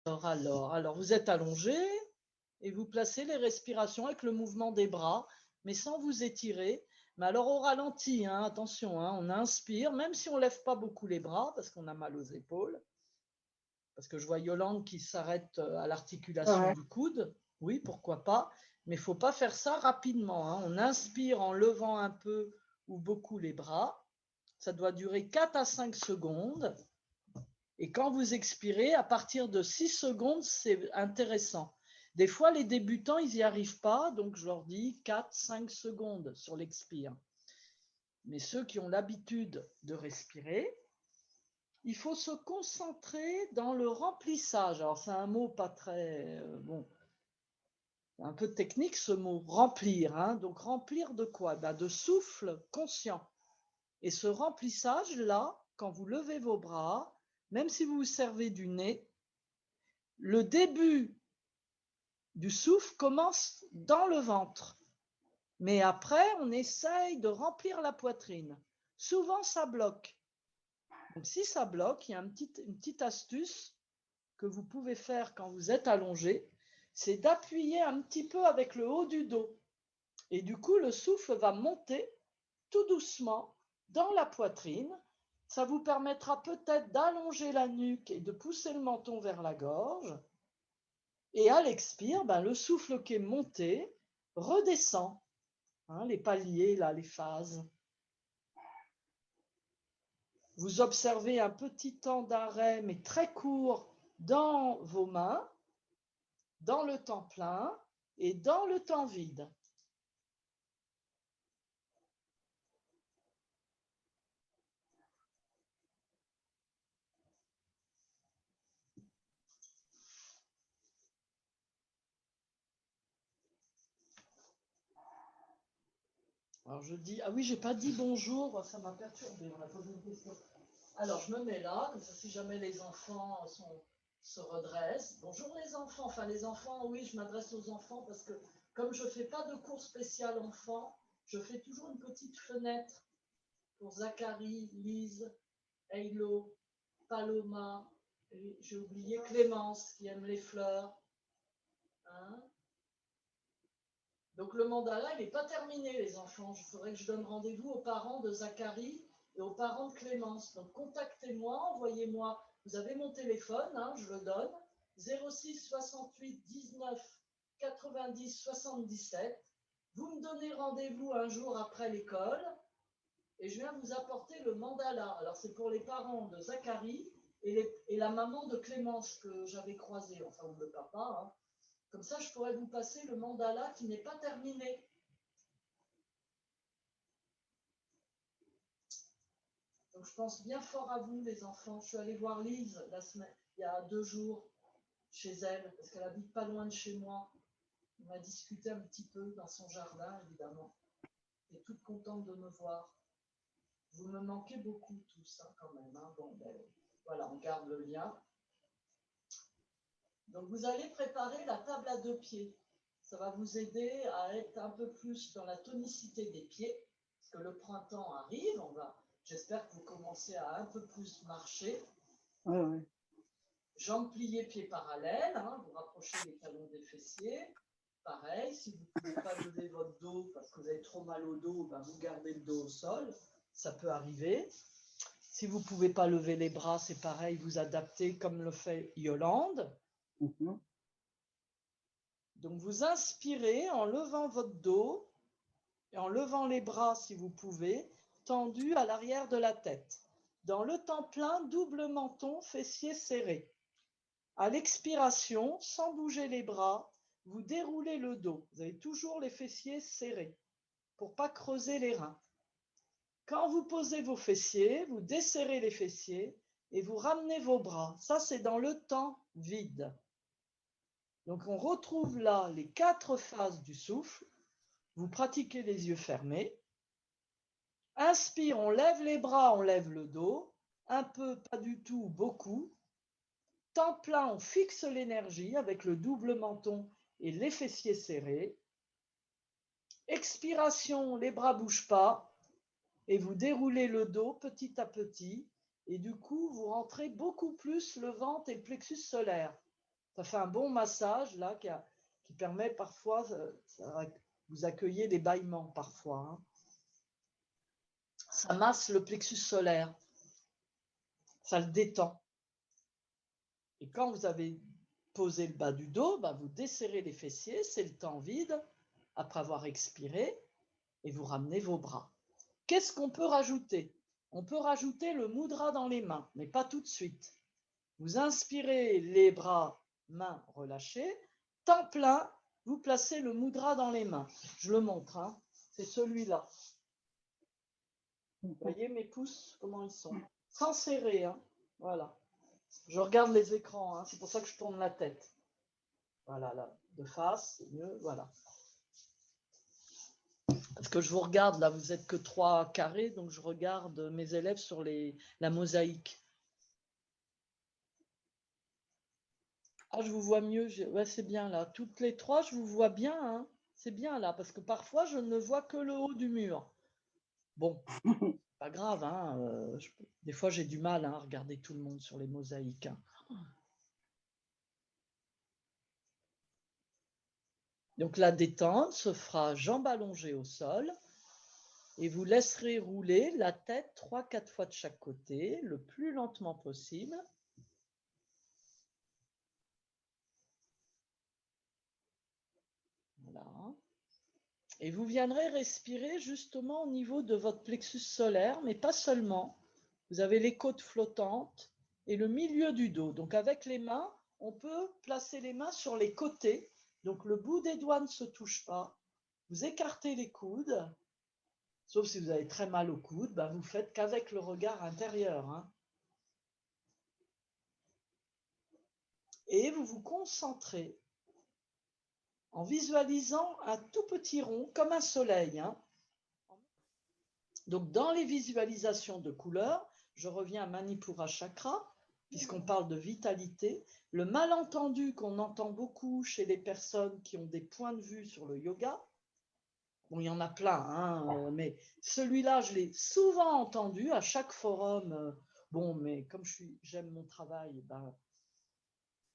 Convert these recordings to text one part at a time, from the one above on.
Alors, vous êtes allongé et vous placez les respirations avec le mouvement des bras, mais sans vous étirer. Mais alors au ralenti, hein, attention, hein, on inspire, même si on ne lève pas beaucoup les bras parce qu'on a mal aux épaules. Parce que je vois Yolande qui s'arrête à l'articulation Ouais. du coude. Oui, pourquoi pas. Mais il ne faut pas faire ça rapidement, hein. On inspire en levant un peu ou beaucoup les bras. Ça doit durer 4 à 5 secondes. Et quand vous expirez, à partir de 6 secondes, c'est intéressant. Des fois, les débutants, ils n'y arrivent pas, donc je leur dis 4-5 secondes sur l'expire. Mais ceux qui ont l'habitude de respirer, il faut se concentrer dans le remplissage. Alors, c'est un mot pas très... bon, un peu technique ce mot, remplir. Hein. Donc, remplir de quoi? De souffle conscient. Et ce remplissage-là, quand vous levez vos bras, même si vous vous servez du nez, le début du souffle commence dans le ventre. Mais après, on essaye de remplir la poitrine. Souvent, ça bloque. Donc, si ça bloque, il y a une petite astuce que vous pouvez faire quand vous êtes allongé, c'est d'appuyer un petit peu avec le haut du dos. Et du coup, le souffle va monter tout doucement dans la poitrine. Ça vous permettra peut-être d'allonger la nuque et de pousser le menton vers la gorge. Et à l'expire, le souffle qui est monté redescend. Hein, les paliers, là, les phases. Vous observez un petit temps d'arrêt, mais très court, dans vos mains, dans le temps plein et dans le temps vide. Alors je dis, ah oui, j'ai pas dit bonjour, ça m'a perturbé, on a posé une question. Alors je me mets là, comme ça si jamais les enfants se redressent. Bonjour les enfants, enfin les enfants, oui, je m'adresse aux enfants parce que comme je fais pas de cours spécial enfants, je fais toujours une petite fenêtre pour Zachary, Lise, Eilo, Paloma, j'ai oublié Clémence qui aime les fleurs. Hein. Donc le mandala, il n'est pas terminé, les enfants. Il faudrait que je donne rendez-vous aux parents de Zachary et aux parents de Clémence. Donc contactez-moi, envoyez-moi. Vous avez mon téléphone, hein, je le donne. 06 68 19 90 77. Vous me donnez rendez-vous un jour après l'école et je viens vous apporter le mandala. Alors c'est pour les parents de Zachary et la maman de Clémence que j'avais croisée, enfin ou le papa. Hein. Comme ça, je pourrais vous passer le mandala qui n'est pas terminé. Donc, je pense bien fort à vous, les enfants. Je suis allée voir Lise il y a 2 jours chez elle, parce qu'elle habite pas loin de chez moi. On a discuté un petit peu dans son jardin, évidemment. Elle est toute contente de me voir. Vous me manquez beaucoup tous, hein, quand même. Hein. Bon, voilà, on garde le lien. Donc, vous allez préparer la table à 2 pieds. Ça va vous aider à être un peu plus dans la tonicité des pieds, parce que le printemps arrive. J'espère que vous commencez à un peu plus marcher. Ouais, ouais. Jambes pliées, pieds parallèles, hein, vous rapprochez les talons des fessiers. Pareil, si vous ne pouvez pas lever votre dos parce que vous avez trop mal au dos, vous gardez le dos au sol. Ça peut arriver. Si vous ne pouvez pas lever les bras, c'est pareil, vous adaptez comme le fait Yolande. Mhm. Donc vous inspirez en levant votre dos et en levant les bras si vous pouvez, tendus à l'arrière de la tête. Dans le temps plein, double menton, fessiers serrés. À l'expiration, sans bouger les bras, vous déroulez le dos. Vous avez toujours les fessiers serrés pour ne pas creuser les reins. Quand vous posez vos fessiers, vous desserrez les fessiers et vous ramenez vos bras. Ça, c'est dans le temps vide. Donc, on retrouve là les 4 phases du souffle. Vous pratiquez les yeux fermés. Inspire, on lève les bras, on lève le dos. Un peu, pas du tout, beaucoup. Temps plein, on fixe l'énergie avec le double menton et les fessiers serrés. Expiration, les bras ne bougent pas et vous déroulez le dos petit à petit et du coup, vous rentrez beaucoup plus le ventre et le plexus solaire. Ça fait un bon massage là qui permet parfois, vous accueillez des bâillements parfois. Hein. Ça masse le plexus solaire, ça le détend. Et quand vous avez posé le bas du dos, bah, vous desserrez les fessiers, c'est le temps vide, après avoir expiré, et vous ramenez vos bras. Qu'est-ce qu'on peut rajouter? On peut rajouter le mudra dans les mains, mais pas tout de suite. Vous inspirez les bras, mains relâchées, temps plein, vous placez le mudra dans les mains. Je le montre, hein. C'est celui-là. Vous voyez mes pouces, comment ils sont? Sans serrer, hein. Voilà. Je regarde les écrans, hein. C'est pour ça que je tourne la tête. Voilà, là, de face, c'est mieux, voilà. Parce que je vous regarde, là, vous n'êtes que 3 carrés, donc je regarde mes élèves sur la mosaïque. Ah, je vous vois mieux, ouais, c'est bien là. Toutes les 3, je vous vois bien, hein. C'est bien là, parce que parfois, je ne vois que le haut du mur. Bon, pas grave, hein. Des fois, j'ai du mal hein, à regarder tout le monde sur les mosaïques. Hein. Donc la détente se fera jambes allongées au sol et vous laisserez rouler la tête 3-4 fois de chaque côté, le plus lentement possible. Voilà. Et vous viendrez respirer justement au niveau de votre plexus solaire, mais pas seulement. Vous avez les côtes flottantes et le milieu du dos. Donc avec les mains, on peut placer les mains sur les côtés. Donc le bout des doigts ne se touche pas. Vous écartez les coudes, sauf si vous avez très mal au coude, ben vous faites qu'avec le regard intérieur. Hein. Et vous vous concentrez en visualisant un tout petit rond, comme un soleil. Hein. Donc dans les visualisations de couleurs, je reviens à Manipura Chakra, puisqu'on parle de vitalité. Le malentendu qu'on entend beaucoup chez les personnes qui ont des points de vue sur le yoga, bon, il y en a plein, hein, mais celui-là, je l'ai souvent entendu à chaque forum. Bon, mais comme j'aime mon travail, ben,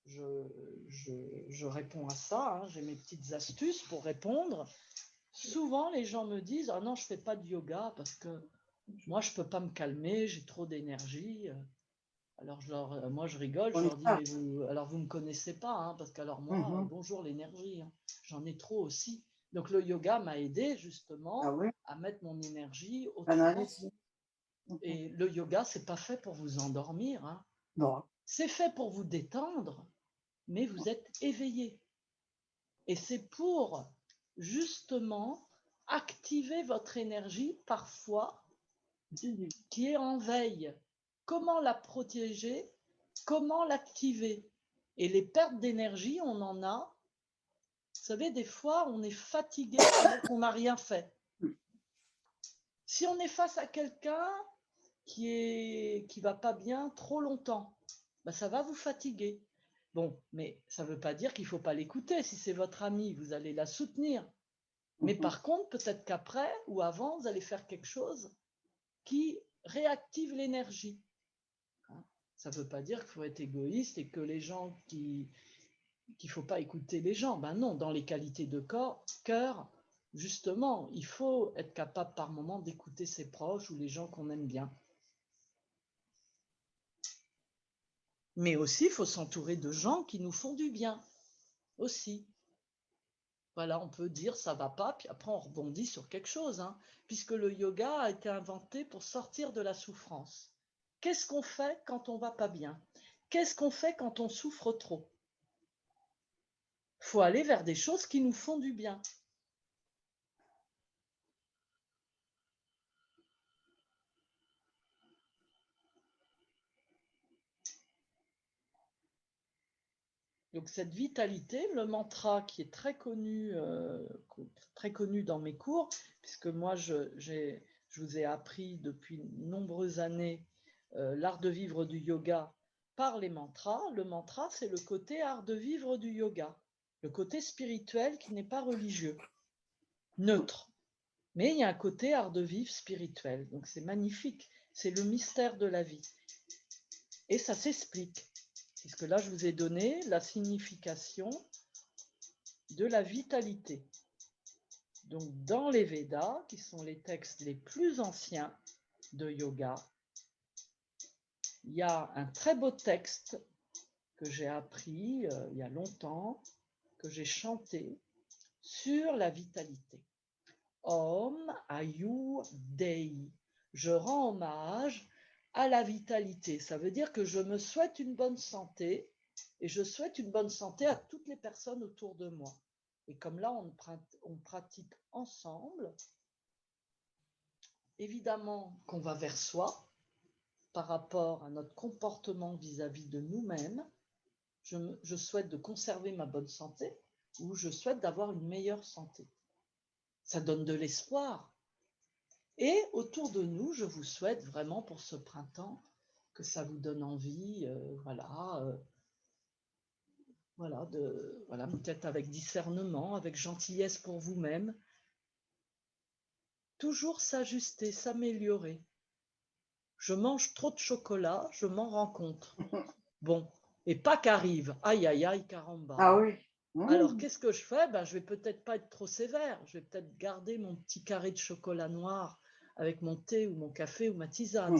je réponds à ça. Hein, j'ai mes petites astuces pour répondre. Souvent, les gens me disent « Ah non, je ne fais pas de yoga parce que moi, je ne peux pas me calmer, j'ai trop d'énergie. » Alors, moi, je rigole, je leur dis « Mais vous ne me connaissez pas, hein, parce qu'alors moi, bonjour l'énergie, hein, j'en ai trop aussi. » Donc, le yoga m'a aidé justement à mettre mon énergie autrement. Et le yoga, ce n'est pas fait pour vous endormir. Hein. Non. C'est fait pour vous détendre, mais vous êtes éveillé. Et c'est pour justement activer votre énergie parfois qui est en veille. Comment la protéger? Comment l'activer? Et les pertes d'énergie, on en a. Vous savez, des fois, on est fatigué alors qu'on n'a rien fait. Si on est face à quelqu'un qui va pas bien trop longtemps, ben ça va vous fatiguer. Bon, mais ça ne veut pas dire qu'il ne faut pas l'écouter. Si c'est votre ami, vous allez la soutenir. Mais par contre, peut-être qu'après ou avant, vous allez faire quelque chose qui réactive l'énergie. Ça ne veut pas dire qu'il faut être égoïste et que les gens qu'il ne faut pas écouter les gens. Ben non, dans les qualités de cœur, justement, il faut être capable par moment d'écouter ses proches ou les gens qu'on aime bien. Mais aussi, il faut s'entourer de gens qui nous font du bien. Aussi. Voilà, on peut dire ça va pas, puis après on rebondit sur quelque chose, hein, puisque le yoga a été inventé pour sortir de la souffrance. Qu'est-ce qu'on fait quand on va pas bien? Qu'est-ce qu'on fait quand on souffre trop? Il faut aller vers des choses qui nous font du bien. Donc cette vitalité, le mantra qui est très connu dans mes cours, puisque moi je vous ai appris depuis de nombreuses années l'art de vivre du yoga par les mantras. Le mantra, c'est le côté art de vivre du yoga, le côté spirituel qui n'est pas religieux, neutre. Mais il y a un côté art de vivre spirituel, donc c'est magnifique, c'est le mystère de la vie. Et ça s'explique. Puisque là, je vous ai donné la signification de la vitalité. Donc, dans les Védas, qui sont les textes les plus anciens de yoga, il y a un très beau texte que j'ai appris il y a longtemps, que j'ai chanté sur la vitalité. Om Ayu Dei. Je rends hommage à la vitalité. Ça veut dire que je me souhaite une bonne santé et je souhaite une bonne santé à toutes les personnes autour de moi. Et comme là, on pratique ensemble, évidemment qu'on va vers soi par rapport à notre comportement vis-à-vis de nous-mêmes. Je souhaite de conserver ma bonne santé ou je souhaite d'avoir une meilleure santé. Ça donne de l'espoir. Et autour de nous, je vous souhaite vraiment pour ce printemps que ça vous donne envie, voilà, peut-être avec discernement, avec gentillesse pour vous-même, toujours s'ajuster, s'améliorer. Je mange trop de chocolat, je m'en rends compte. Bon, et Pâques arrive, aïe aïe aïe, caramba. Ah oui. Alors, qu'est-ce que je fais? Je vais peut-être pas être trop sévère, je vais peut-être garder mon petit carré de chocolat noir avec mon thé ou mon café ou ma tisane.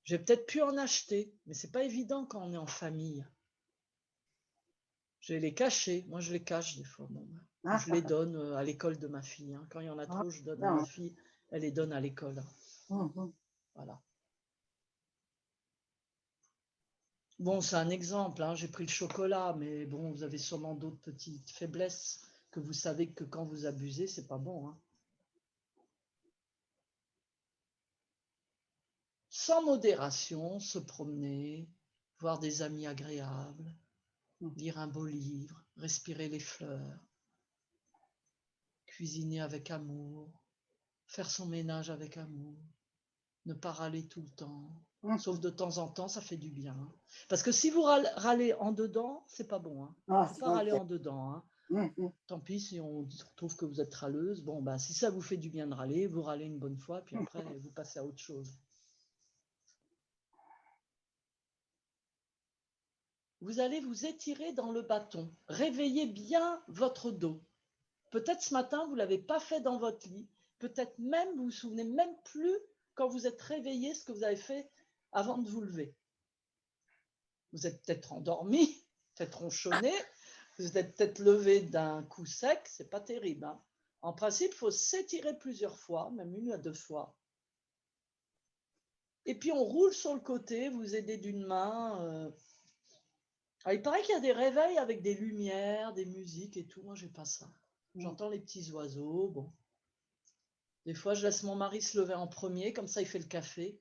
Je vais peut-être plus en acheter, mais c'est pas évident quand on est en famille. Je vais les cacher. Moi, je les cache des fois. Je les donne à l'école de ma fille. Quand il y en a trop, je donne à ma fille. Elle les donne à l'école. Voilà. Bon, c'est un exemple. J'ai pris le chocolat, mais bon, vous avez sûrement d'autres petites faiblesses que vous savez que quand vous abusez, c'est pas bon. Sans modération, se promener, voir des amis agréables, lire un beau livre, respirer les fleurs, cuisiner avec amour, faire son ménage avec amour, ne pas râler tout le temps, sauf de temps en temps, ça fait du bien. Parce que si vous râlez en dedans, c'est pas bon. Il ne faut pas râler en dedans. Tant pis si on trouve que vous êtes râleuse. Bon, si ça vous fait du bien de râler, vous râlez une bonne fois, puis après, vous passez à autre chose. Vous allez vous étirer dans le bâton. Réveillez bien votre dos. Peut-être ce matin, vous ne l'avez pas fait dans votre lit. Peut-être même, vous ne vous souvenez même plus quand vous êtes réveillé ce que vous avez fait avant de vous lever. Vous êtes peut-être endormi, peut-être ronchonné, vous êtes peut-être levé d'un coup sec, c'est pas terrible. En principe, il faut s'étirer plusieurs fois, même 1 à 2 fois. Et puis on roule sur le côté, vous aidez d'une main. Il paraît qu'il y a des réveils avec des lumières, des musiques et tout. Moi, j'ai pas ça. J'entends les petits oiseaux. Bon. Des fois, je laisse mon mari se lever en premier, comme ça, il fait le café.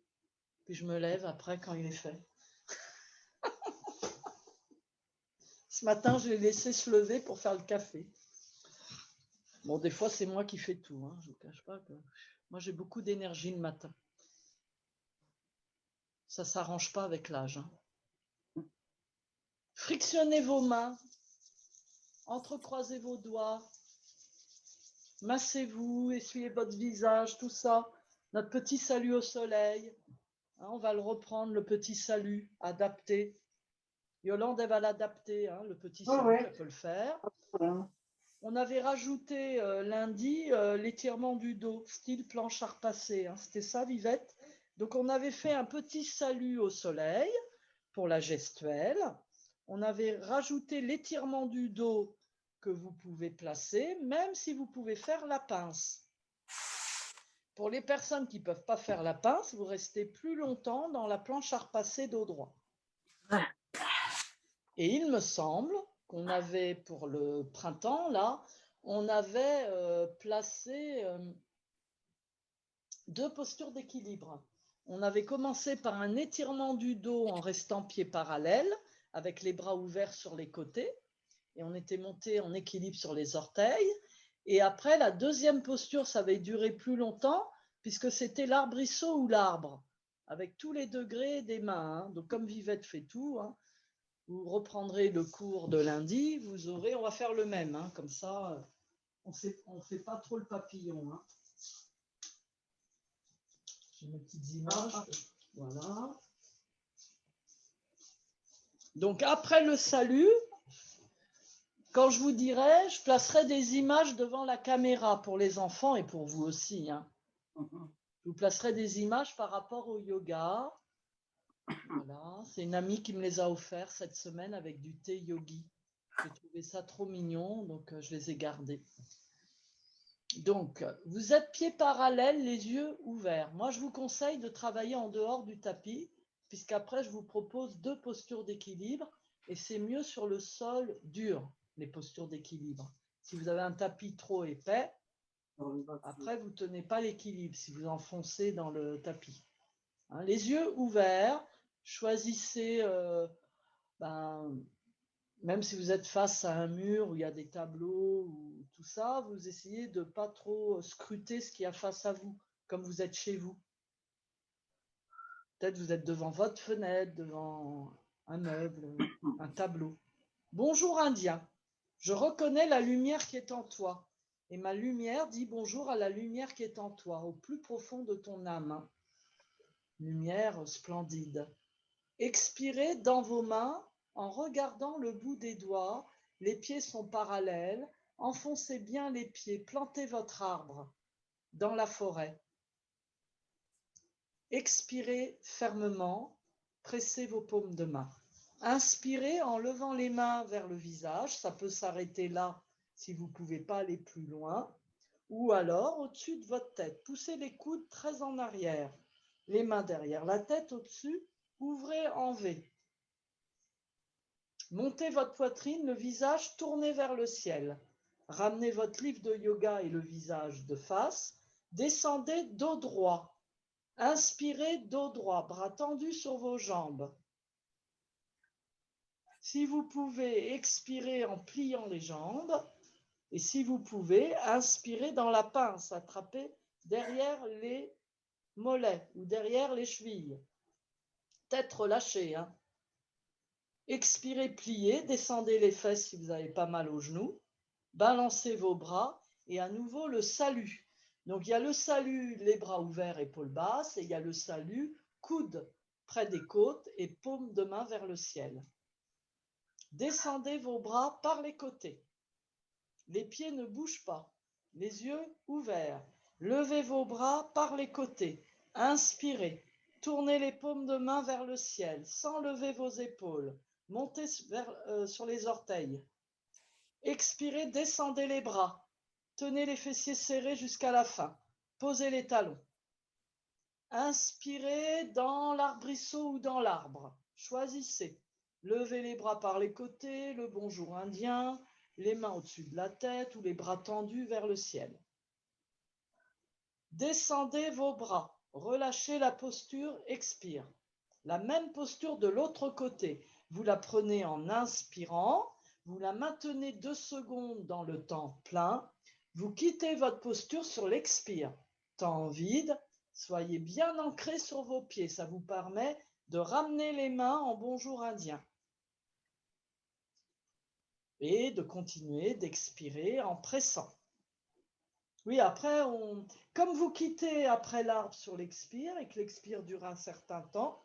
Puis je me lève après quand il est fait. Ce matin, je l'ai laissé se lever pour faire le café. Bon, des fois, c'est moi qui fais tout. Je ne vous cache pas que moi, j'ai beaucoup d'énergie le matin. Ça ne s'arrange pas avec l'âge. Frictionnez vos mains. Entrecroisez vos doigts. Massez-vous, essuyez votre visage, tout ça. Notre petit salut au soleil. On va le reprendre, le petit salut adapté. Yolande, elle va l'adapter, le petit salut, elle peut le faire. On avait rajouté lundi l'étirement du dos, style planche à repasser. C'était ça, Vivette? Donc, on avait fait un petit salut au soleil pour la gestuelle. On avait rajouté l'étirement du dos que vous pouvez placer, même si vous pouvez faire la pince. Pour les personnes qui ne peuvent pas faire la pince, vous restez plus longtemps dans la planche à repasser dos droit. Et il me semble qu'on avait, pour le printemps, là, on avait placé 2 postures d'équilibre. On avait commencé par un étirement du dos en restant pieds parallèles, avec les bras ouverts sur les côtés, et on était monté en équilibre sur les orteils. Et après, la deuxième posture, ça avait duré plus longtemps, puisque c'était l'arbrisseau ou l'arbre, avec tous les degrés des mains. Donc, comme Vivette fait tout, vous reprendrez le cours de lundi, vous aurez, on va faire le même, comme ça, on ne fait pas trop le papillon. J'ai mes petites images, voilà. Donc après le salut, quand je vous dirai, je placerai des images devant la caméra pour les enfants et pour vous aussi, hein. Je vous placerai des images par rapport au yoga. Voilà, c'est une amie qui me les a offerts cette semaine avec du thé yogi. J'ai trouvé ça trop mignon, donc je les ai gardés. Donc, vous êtes pieds parallèles, les yeux ouverts. Moi, je vous conseille de travailler en dehors du tapis, puisqu'après, je vous propose 2 postures d'équilibre, et c'est mieux sur le sol dur, les postures d'équilibre. Si vous avez un tapis trop épais, après, vous ne tenez pas l'équilibre si vous enfoncez dans le tapis. Hein, les yeux ouverts, choisissez, même si vous êtes face à un mur où il y a des tableaux ou tout ça, vous essayez de ne pas trop scruter ce qu'il y a face à vous, comme vous êtes chez vous. Peut-être vous êtes devant votre fenêtre, devant un meuble, un tableau. Bonjour Indien, je reconnais la lumière qui est en toi. Et ma lumière dit bonjour à la lumière qui est en toi, au plus profond de ton âme. Lumière splendide. Expirez dans vos mains en regardant le bout des doigts. Les pieds sont parallèles. Enfoncez bien les pieds. Plantez votre arbre dans la forêt. Expirez fermement. Pressez vos paumes de main. Inspirez en levant les mains vers le visage. Ça peut s'arrêter là si vous ne pouvez pas aller plus loin. Ou alors au-dessus de votre tête. Poussez les coudes très en arrière. Les mains derrière la tête au-dessus. Ouvrez en V. Montez votre poitrine, le visage tourné vers le ciel. Ramenez votre livre de yoga et le visage de face. Descendez dos droit. Inspirez dos droit, bras tendus sur vos jambes. Si vous pouvez, expirez en pliant les jambes. Et si vous pouvez, inspirez dans la pince, attrapez derrière les mollets ou derrière les chevilles. Tête relâchée, hein. Expirez, pliez, descendez les fesses si vous avez pas mal aux genoux. Balancez vos bras et à nouveau le salut. Donc il y a le salut, les bras ouverts, épaules basses, et il y a le salut, coude près des côtes et paume de main vers le ciel. Descendez vos bras par les côtés. Les pieds ne bougent pas. Les yeux ouverts. Levez vos bras par les côtés. Inspirez. Tournez les paumes de main vers le ciel sans lever vos épaules. Montez sur les orteils. Expirez, descendez les bras. Tenez les fessiers serrés jusqu'à la fin. Posez les talons. Inspirez dans l'arbrisseau ou dans l'arbre. Choisissez. Levez les bras par les côtés, le bonjour indien, les mains au-dessus de la tête ou les bras tendus vers le ciel. Descendez vos bras. Relâchez la posture, expire. La même posture de l'autre côté. Vous la prenez en inspirant. Vous la maintenez 2 secondes dans le temps plein. Vous quittez votre posture sur l'expire. Temps vide, soyez bien ancrés sur vos pieds. Ça vous permet de ramener les mains en bonjour indien. Et de continuer d'expirer en pressant. Oui, après, comme vous quittez après l'arbre sur l'expire et que l'expire dure un certain temps,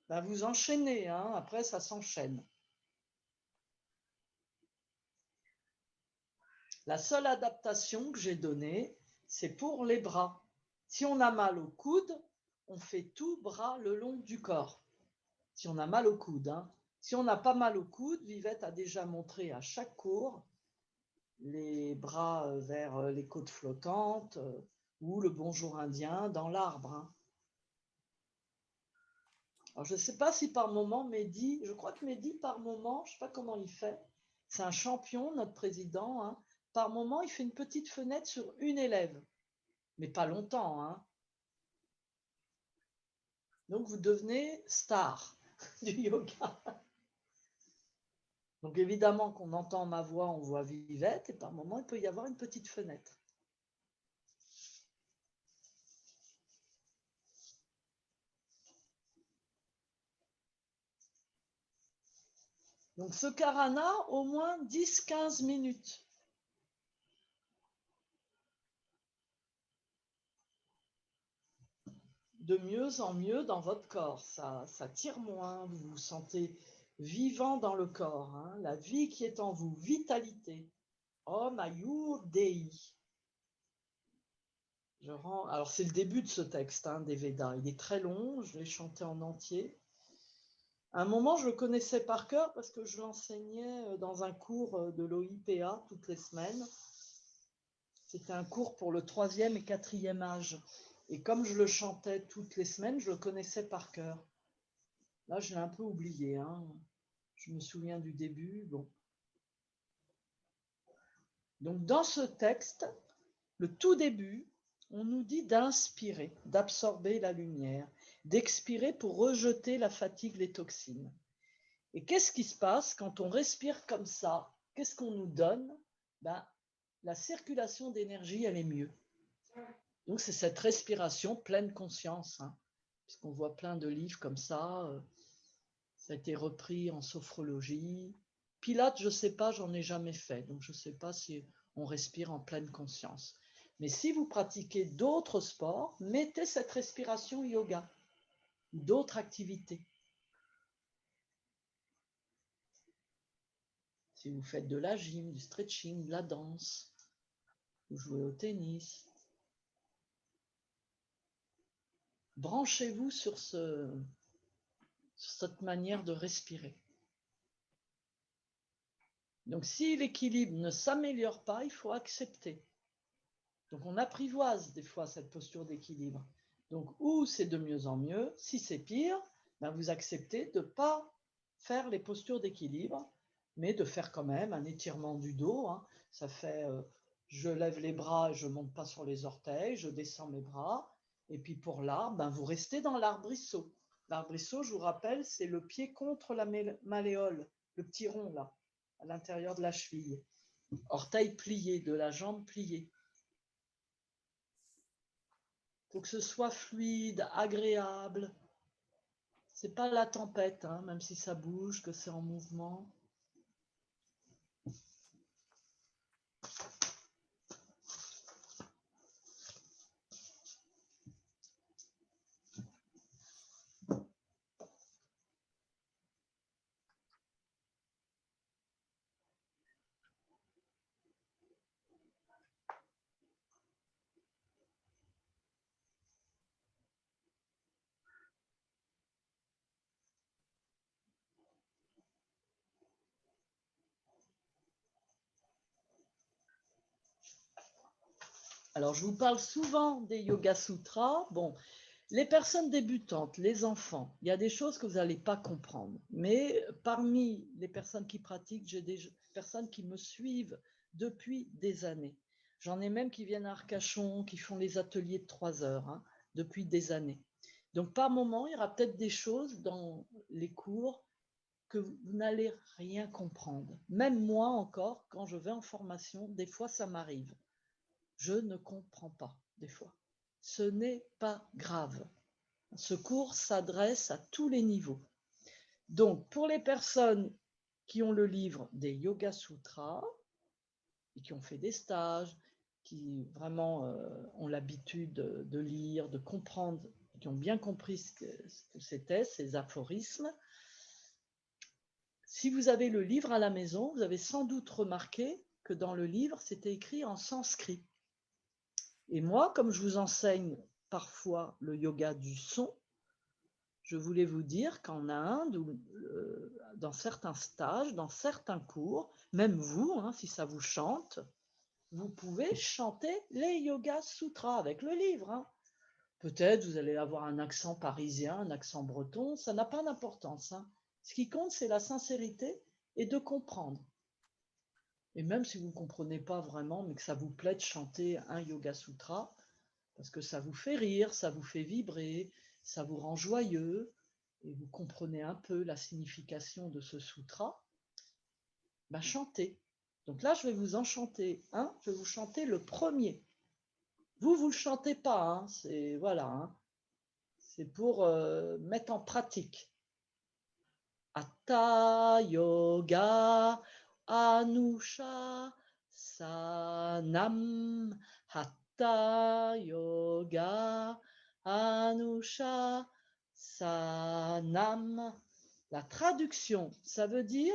ben vous enchaînez, hein, après ça s'enchaîne. La seule adaptation que j'ai donnée, c'est pour les bras. Si on a mal au coude, on fait tout bras le long du corps. Si on a mal au coude, hein. Si on n'a pas mal au coude, Vivette a déjà montré à chaque cours les bras vers les côtes flottantes ou le bonjour indien dans l'arbre. Hein. Alors, je ne sais pas si par moment Mehdi, je crois que Mehdi par moment, je ne sais pas comment il fait, c'est un champion, notre président, hein, par moment il fait une petite fenêtre sur une élève, mais pas longtemps. Hein. Donc vous devenez star du yoga. Donc évidemment qu'on entend ma voix, on voit Vivette, et par moment il peut y avoir une petite fenêtre. Donc ce karana, au moins 10-15 minutes. De mieux en mieux dans votre corps. Ça tire moins, vous vous sentez vivant dans le corps, hein, la vie qui est en vous, vitalité. Om Ayur Dei. Alors c'est le début de ce texte hein, des Védas. Il est très long, je l'ai chanté en entier. À un moment, je le connaissais par cœur parce que je l'enseignais dans un cours de l'OIPA toutes les semaines. C'était un cours pour le 3e et 4e âge. Et comme je le chantais toutes les semaines, je le connaissais par cœur. Là, je l'ai un peu oublié. Hein. Je me souviens du début. Bon. Donc, dans ce texte, le tout début, on nous dit d'inspirer, d'absorber la lumière, d'expirer pour rejeter la fatigue, les toxines. Et qu'est-ce qui se passe quand on respire comme ça? Qu'est-ce qu'on nous donne? La circulation d'énergie, elle est mieux. Donc, c'est cette respiration pleine conscience, hein, puisqu'on voit plein de livres comme ça. Ça a été repris en sophrologie. Pilates, je ne sais pas, j'en ai jamais fait. Donc, je ne sais pas si on respire en pleine conscience. Mais si vous pratiquez d'autres sports, mettez cette respiration yoga, d'autres activités. Si vous faites de la gym, du stretching, de la danse, vous jouez au tennis, branchez-vous sur cette manière de respirer. Donc, si l'équilibre ne s'améliore pas, il faut accepter. Donc, on apprivoise des fois cette posture d'équilibre. Donc, ou c'est de mieux en mieux, si c'est pire, vous acceptez de ne pas faire les postures d'équilibre, mais de faire quand même un étirement du dos. Hein. Ça fait, je lève les bras et je ne monte pas sur les orteils, je descends mes bras. Et puis pour l'arbre, vous restez dans l'arbrisseau. L'arbrisseau, je vous rappelle, c'est le pied contre la malléole, le petit rond là, à l'intérieur de la cheville. Orteil plié, de la jambe pliée. Il faut que ce soit fluide, agréable. C'est pas la tempête, hein, même si ça bouge, que c'est en mouvement. Alors, je vous parle souvent des Yoga Sutras. Bon, les personnes débutantes, les enfants, il y a des choses que vous n'allez pas comprendre. Mais parmi les personnes qui pratiquent, j'ai des personnes qui me suivent depuis des années. J'en ai même qui viennent à Arcachon, qui font les ateliers de 3 heures hein, depuis des années. Donc, par moment, il y aura peut-être des choses dans les cours que vous n'allez rien comprendre. Même moi encore, quand je vais en formation, des fois ça m'arrive. Je ne comprends pas, des fois. Ce n'est pas grave. Ce cours s'adresse à tous les niveaux. Donc, pour les personnes qui ont le livre des Yoga Sutras, et qui ont fait des stages, qui vraiment ont l'habitude de lire, de comprendre, qui ont bien compris ce que c'était, ces aphorismes, si vous avez le livre à la maison, vous avez sans doute remarqué que dans le livre, c'était écrit en sanskrit. Et moi, comme je vous enseigne parfois le yoga du son, je voulais vous dire qu'en Inde, dans certains stages, dans certains cours, même vous, hein, si ça vous chante, vous pouvez chanter les Yoga Sutras avec le livre. Hein. Peut-être vous allez avoir un accent parisien, un accent breton, ça n'a pas d'importance. Hein. Ce qui compte, c'est la sincérité et de comprendre. Et même si vous ne comprenez pas vraiment, mais que ça vous plaît de chanter un Yoga Sutra, parce que ça vous fait rire, ça vous fait vibrer, ça vous rend joyeux, et vous comprenez un peu la signification de ce sutra, chantez. Donc là, je vais vous en chanter un, je vais vous chanter le premier. Vous ne le chantez pas, hein, c'est voilà, hein, c'est pour mettre en pratique. Hatha yoga anusha sanam hatha yoga anusha sanam La traduction, ça veut dire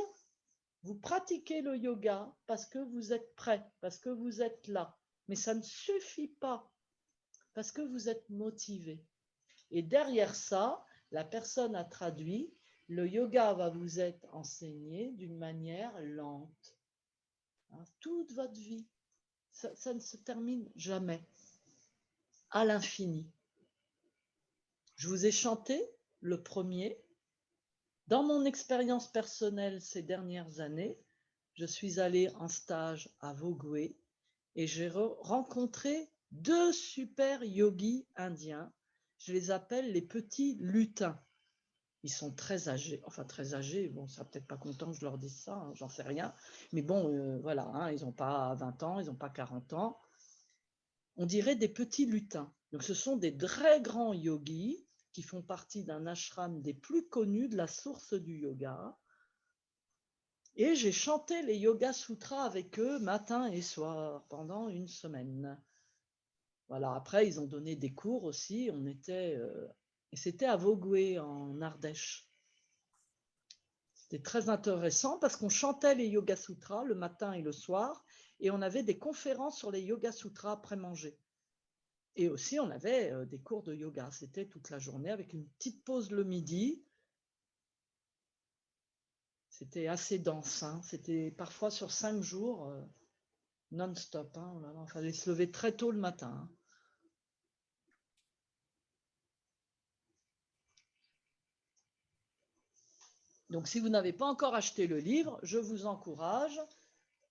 vous pratiquez le yoga parce que vous êtes prêt, parce que vous êtes là. Mais ça ne suffit pas parce que vous êtes motivé. Et derrière ça, la personne a traduit, le yoga va vous être enseigné d'une manière lente. Hein, toute votre vie, ça ne se termine jamais, à l'infini. Je vous ai chanté le premier. Dans mon expérience personnelle ces dernières années, je suis allée en stage à Vogüé et j'ai rencontré 2 super yogis indiens. Je les appelle les petits lutins. Ils sont très âgés, enfin très âgés, bon, ça peut-être pas content que je leur dise ça, hein, j'en sais rien. Mais bon, voilà, hein, ils n'ont pas 20 ans, ils n'ont pas 40 ans. On dirait des petits lutins. Donc ce sont des très grands yogis qui font partie d'un ashram des plus connus de la source du yoga. Et j'ai chanté les Yoga Sutras avec eux matin et soir pendant une semaine. Voilà, après, ils ont donné des cours aussi. Et c'était à Vogüé, en Ardèche. C'était très intéressant parce qu'on chantait les Yoga Sutras le matin et le soir. Et on avait des conférences sur les Yoga Sutras après manger. Et aussi, on avait des cours de yoga. C'était toute la journée avec une petite pause le midi. C'était assez dense. Hein. C'était parfois sur 5 jours, non-stop. Hein. Il fallait se lever très tôt le matin. Hein. Donc, si vous n'avez pas encore acheté le livre, je vous encourage.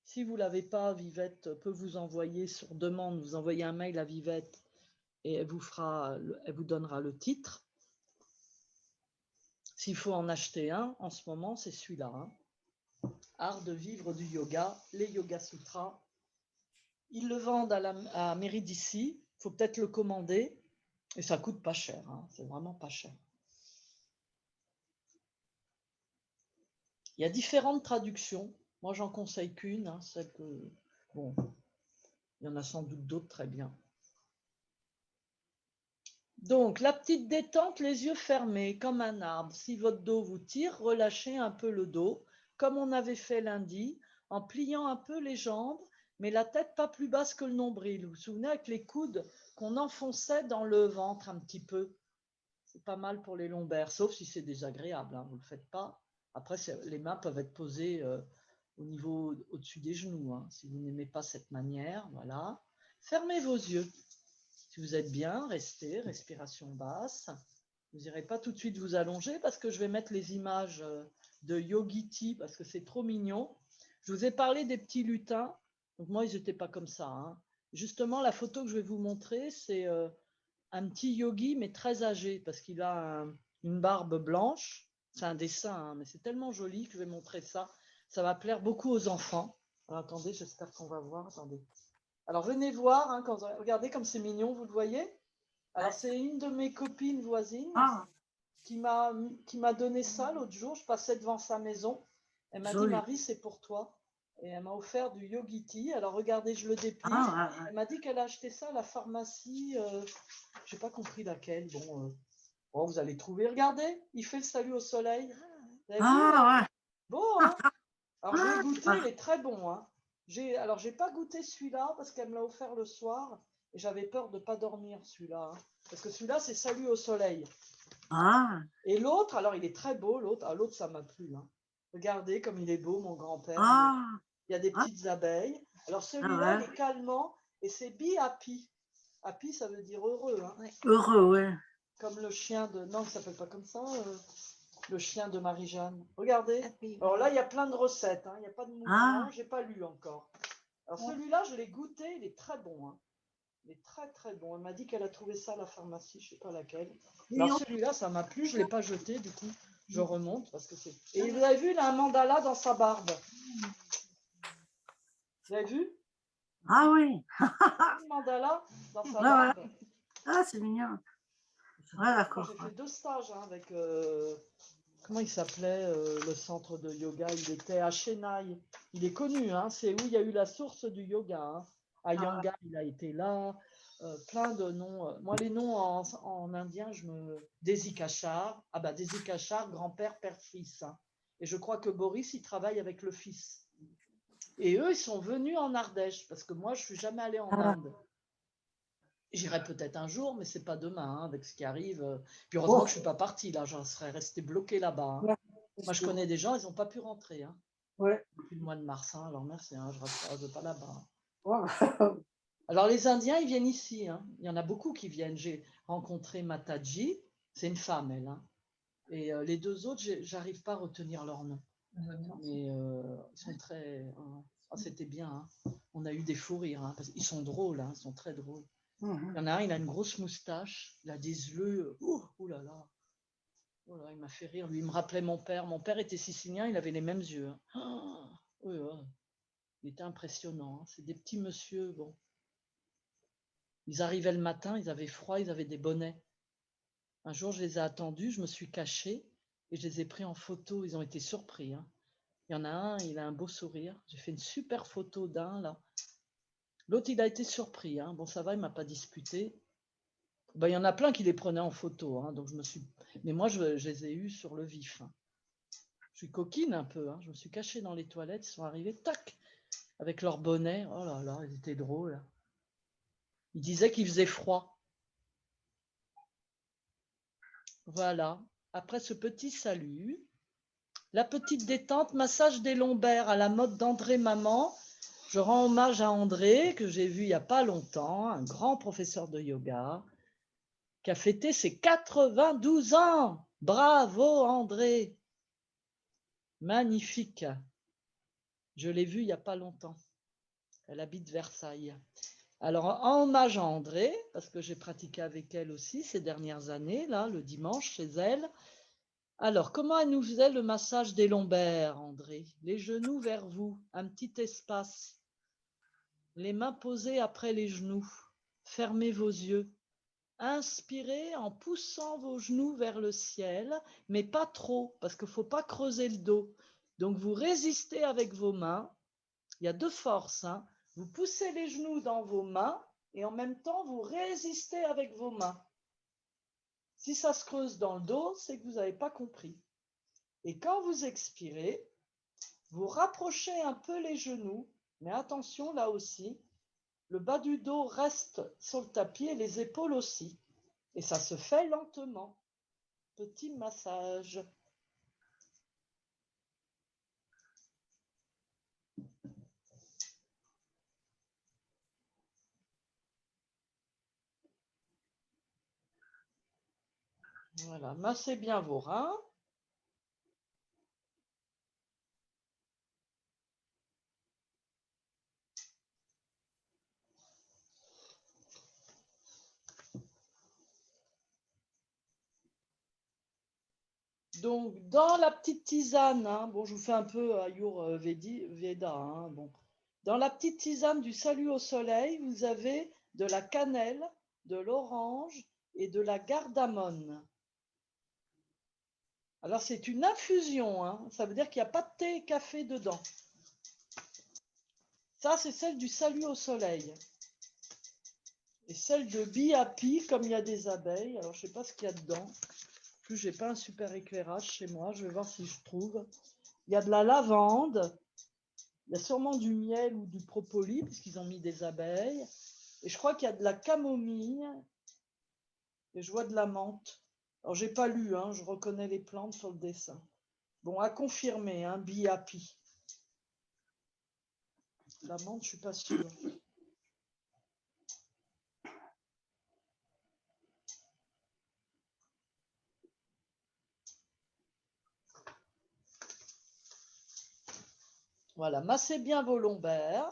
Si vous ne l'avez pas, Vivette peut vous envoyer sur demande, vous envoyez un mail à Vivette et elle vous donnera le titre. S'il faut en acheter un, en ce moment, c'est celui-là. Hein. Art de vivre du yoga, les Yoga Sutras. Ils le vendent à mairie d'ici. Il faut peut-être le commander. Et ça coûte pas cher. Hein. C'est vraiment pas cher. Il y a différentes traductions. Moi, j'en conseille qu'une. Hein, celle que... Bon, il y en a sans doute d'autres très bien. Donc, la petite détente, les yeux fermés, comme un arbre. Si votre dos vous tire, relâchez un peu le dos, comme on avait fait lundi, en pliant un peu les jambes, mais la tête pas plus basse que le nombril. Vous vous souvenez avec les coudes qu'on enfonçait dans le ventre un petit peu. C'est pas mal pour les lombaires, sauf si c'est désagréable, hein, vous ne le faites pas. Après, les mains peuvent être posées au-dessus des genoux, hein, si vous n'aimez pas cette manière. Voilà. Fermez vos yeux. Si vous êtes bien, restez, respiration basse. Vous n'irez pas tout de suite vous allonger parce que je vais mettre les images de Yogiti parce que c'est trop mignon. Je vous ai parlé des petits lutins. Donc moi, ils n'étaient pas comme ça. Hein. Justement, la photo que je vais vous montrer, c'est un petit yogi, mais très âgé parce qu'il a une barbe blanche. C'est un dessin, hein, mais c'est tellement joli que je vais montrer ça. Ça va plaire beaucoup aux enfants. Alors, attendez, j'espère qu'on va voir. Attendez. Alors, venez voir, hein, regardez comme c'est mignon, vous le voyez? Alors, c'est une de mes copines voisines qui m'a donné ça l'autre jour. Je passais devant sa maison. Elle m'a dit, Marie, c'est pour toi. Et elle m'a offert du Yogiti. Alors, regardez, je le déplie. Elle m'a dit qu'elle a acheté ça à la pharmacie. Je n'ai pas compris laquelle. Bon, vous allez trouver. Regardez, il fait le salut au soleil. Vous avez vu, ouais. Beau, hein? Alors, je l'ai goûté, il est très bon. Hein. Alors, j'ai pas goûté celui-là parce qu'elle me l'a offert le soir et j'avais peur de ne pas dormir celui-là. Hein. Parce que celui-là, c'est salut au soleil. Et l'autre, alors il est très beau, l'autre, ça m'a plu. Hein. Regardez comme il est beau, mon grand-père. Il y a des petites abeilles. Alors, celui-là, il est calmant et c'est Be Happy. Happy, ça veut dire heureux. Hein. Heureux, ouais. Comme le chien de... Non, ça ne s'appelle pas comme ça. Le chien de Marie-Jeanne. Regardez. Alors là, il y a plein de recettes. Hein. Il n'y a pas de mouvement. Je n'ai pas lu encore. Alors celui-là, je l'ai goûté. Il est très bon. Hein. Il est très, très bon. Elle m'a dit qu'elle a trouvé ça à la pharmacie. Je ne sais pas laquelle. Alors celui-là, ça m'a plu. Je ne l'ai pas jeté. Du coup, je remonte. Parce que c'est... Et vous avez vu, il a un mandala dans sa barbe. Vous avez vu? Ah oui. Un mandala dans sa barbe. Ouais. Ah, c'est mignon. Ouais, d'accord. J'ai fait 2 stages hein, avec... comment il s'appelait le centre de yoga? Il était à Chennai. Il est connu, hein, c'est où il y a eu la source du yoga. Hein. À Yangon, il a été là. plein de noms. Moi, les noms en indien, Desi Kachar. Ah bah, Desi Kachar, grand-père, père-fils. Hein. Et je crois que Boris, il travaille avec le fils. Et eux, ils sont venus en Ardèche, parce que moi, je ne suis jamais allée en Inde. J'irai peut-être un jour, mais ce n'est pas demain, hein, avec ce qui arrive. Puis heureusement que je ne suis pas partie, là, je serais restée bloquée là-bas. Hein. Moi, je connais des gens, ils n'ont pas pu rentrer. Hein. Ouais. Depuis le mois de mars, hein, alors merci, hein, je ne reste pas là-bas. Ouais. Alors, les Indiens, ils viennent ici. Hein. Il y en a beaucoup qui viennent. J'ai rencontré Mataji, c'est une femme, elle. Hein. Et les deux autres, j'arrive pas à retenir leur nom. Mais ils sont très. C'était bien. Hein. On a eu des fous rires. Hein, parce qu'ils sont drôles. Hein, ils sont très drôles. Il y en a un, il a une grosse moustache. Il a des yeux. Ouh là là. Oh là, il m'a fait rire. Lui, il me rappelait mon père. Mon père était sicilien. Il avait les mêmes yeux. Hein. Oh, il était impressionnant. Hein. C'est des petits monsieur. Bon. Ils arrivaient le matin. Ils avaient froid. Ils avaient des bonnets. Un jour, je les ai attendus. Je me suis cachée. Et je les ai pris en photo. Ils ont été surpris. Hein. Il y en a un, il a un beau sourire. J'ai fait une super photo d'un, là. L'autre, il a été surpris. Hein. Bon, ça va, il ne m'a pas disputé. Ben, il y en a plein qui les prenaient en photo. Hein. Donc je me suis... Mais moi, je les ai eus sur le vif. Hein. Je suis coquine un peu. Hein. Je me suis cachée dans les toilettes. Ils sont arrivés, tac, avec leur bonnet. Oh là là, ils étaient drôles. Ils disaient qu'il faisait froid. Voilà. Après ce petit salut, la petite détente, massage des lombaires à la mode d'André Maman. Je rends hommage à André, que j'ai vu il n'y a pas longtemps, un grand professeur de yoga, qui a fêté ses 92 ans. Bravo André. Magnifique. Je l'ai vu il n'y a pas longtemps. Elle habite Versailles. Alors, en hommage à André, parce que j'ai pratiqué avec elle aussi ces dernières années, là, le dimanche chez elle. Alors, comment elle nous faisait le massage des lombaires, André? Les genoux vers vous, un petit espace. Les mains posées après les genoux. Fermez vos yeux. Inspirez en poussant vos genoux vers le ciel, mais pas trop, parce qu'il ne faut pas creuser le dos. Donc, vous résistez avec vos mains. Il y a deux forces. Hein. Vous poussez les genoux dans vos mains et en même temps, vous résistez avec vos mains. Si ça se creuse dans le dos, c'est que vous n'avez pas compris. Et quand vous expirez, vous rapprochez un peu les genoux, mais attention là aussi, le bas du dos reste sur le tapis et les épaules aussi. Et ça se fait lentement. Petit massage. Voilà, massez bien vos reins. Donc, dans la petite tisane, hein, bon, je vous fais un peu Ayurveda, hein, bon. Dans la petite tisane du salut au soleil, vous avez de la cannelle, de l'orange et de la cardamone. Alors, c'est une infusion, hein, ça veut dire qu'il n'y a pas de thé et café dedans. Ça, c'est celle du salut au soleil. Et celle de Be Happy, comme il y a des abeilles, alors je ne sais pas ce qu'il y a dedans. En plus, je n'ai pas un super éclairage chez moi, je vais voir si je trouve. Il y a de la lavande. Il y a sûrement du miel ou du propolis, puisqu'ils ont mis des abeilles. Et je crois qu'il y a de la camomille. Et je vois de la menthe. Alors, j'ai pas lu, hein, je reconnais les plantes sur le dessin. Bon, à confirmer, hein, Be Happy. La menthe, je suis pas sûre. Voilà, massez bien vos lombaires.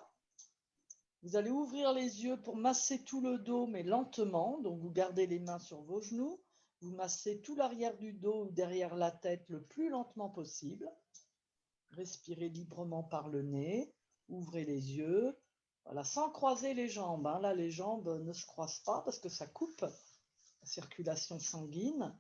Vous allez ouvrir les yeux pour masser tout le dos, mais lentement. Donc, vous gardez les mains sur vos genoux. Vous massez tout l'arrière du dos ou derrière la tête le plus lentement possible. Respirez librement par le nez. Ouvrez les yeux. Voilà, sans croiser les jambes. Hein. Là, les jambes ne se croisent pas parce que ça coupe la circulation sanguine.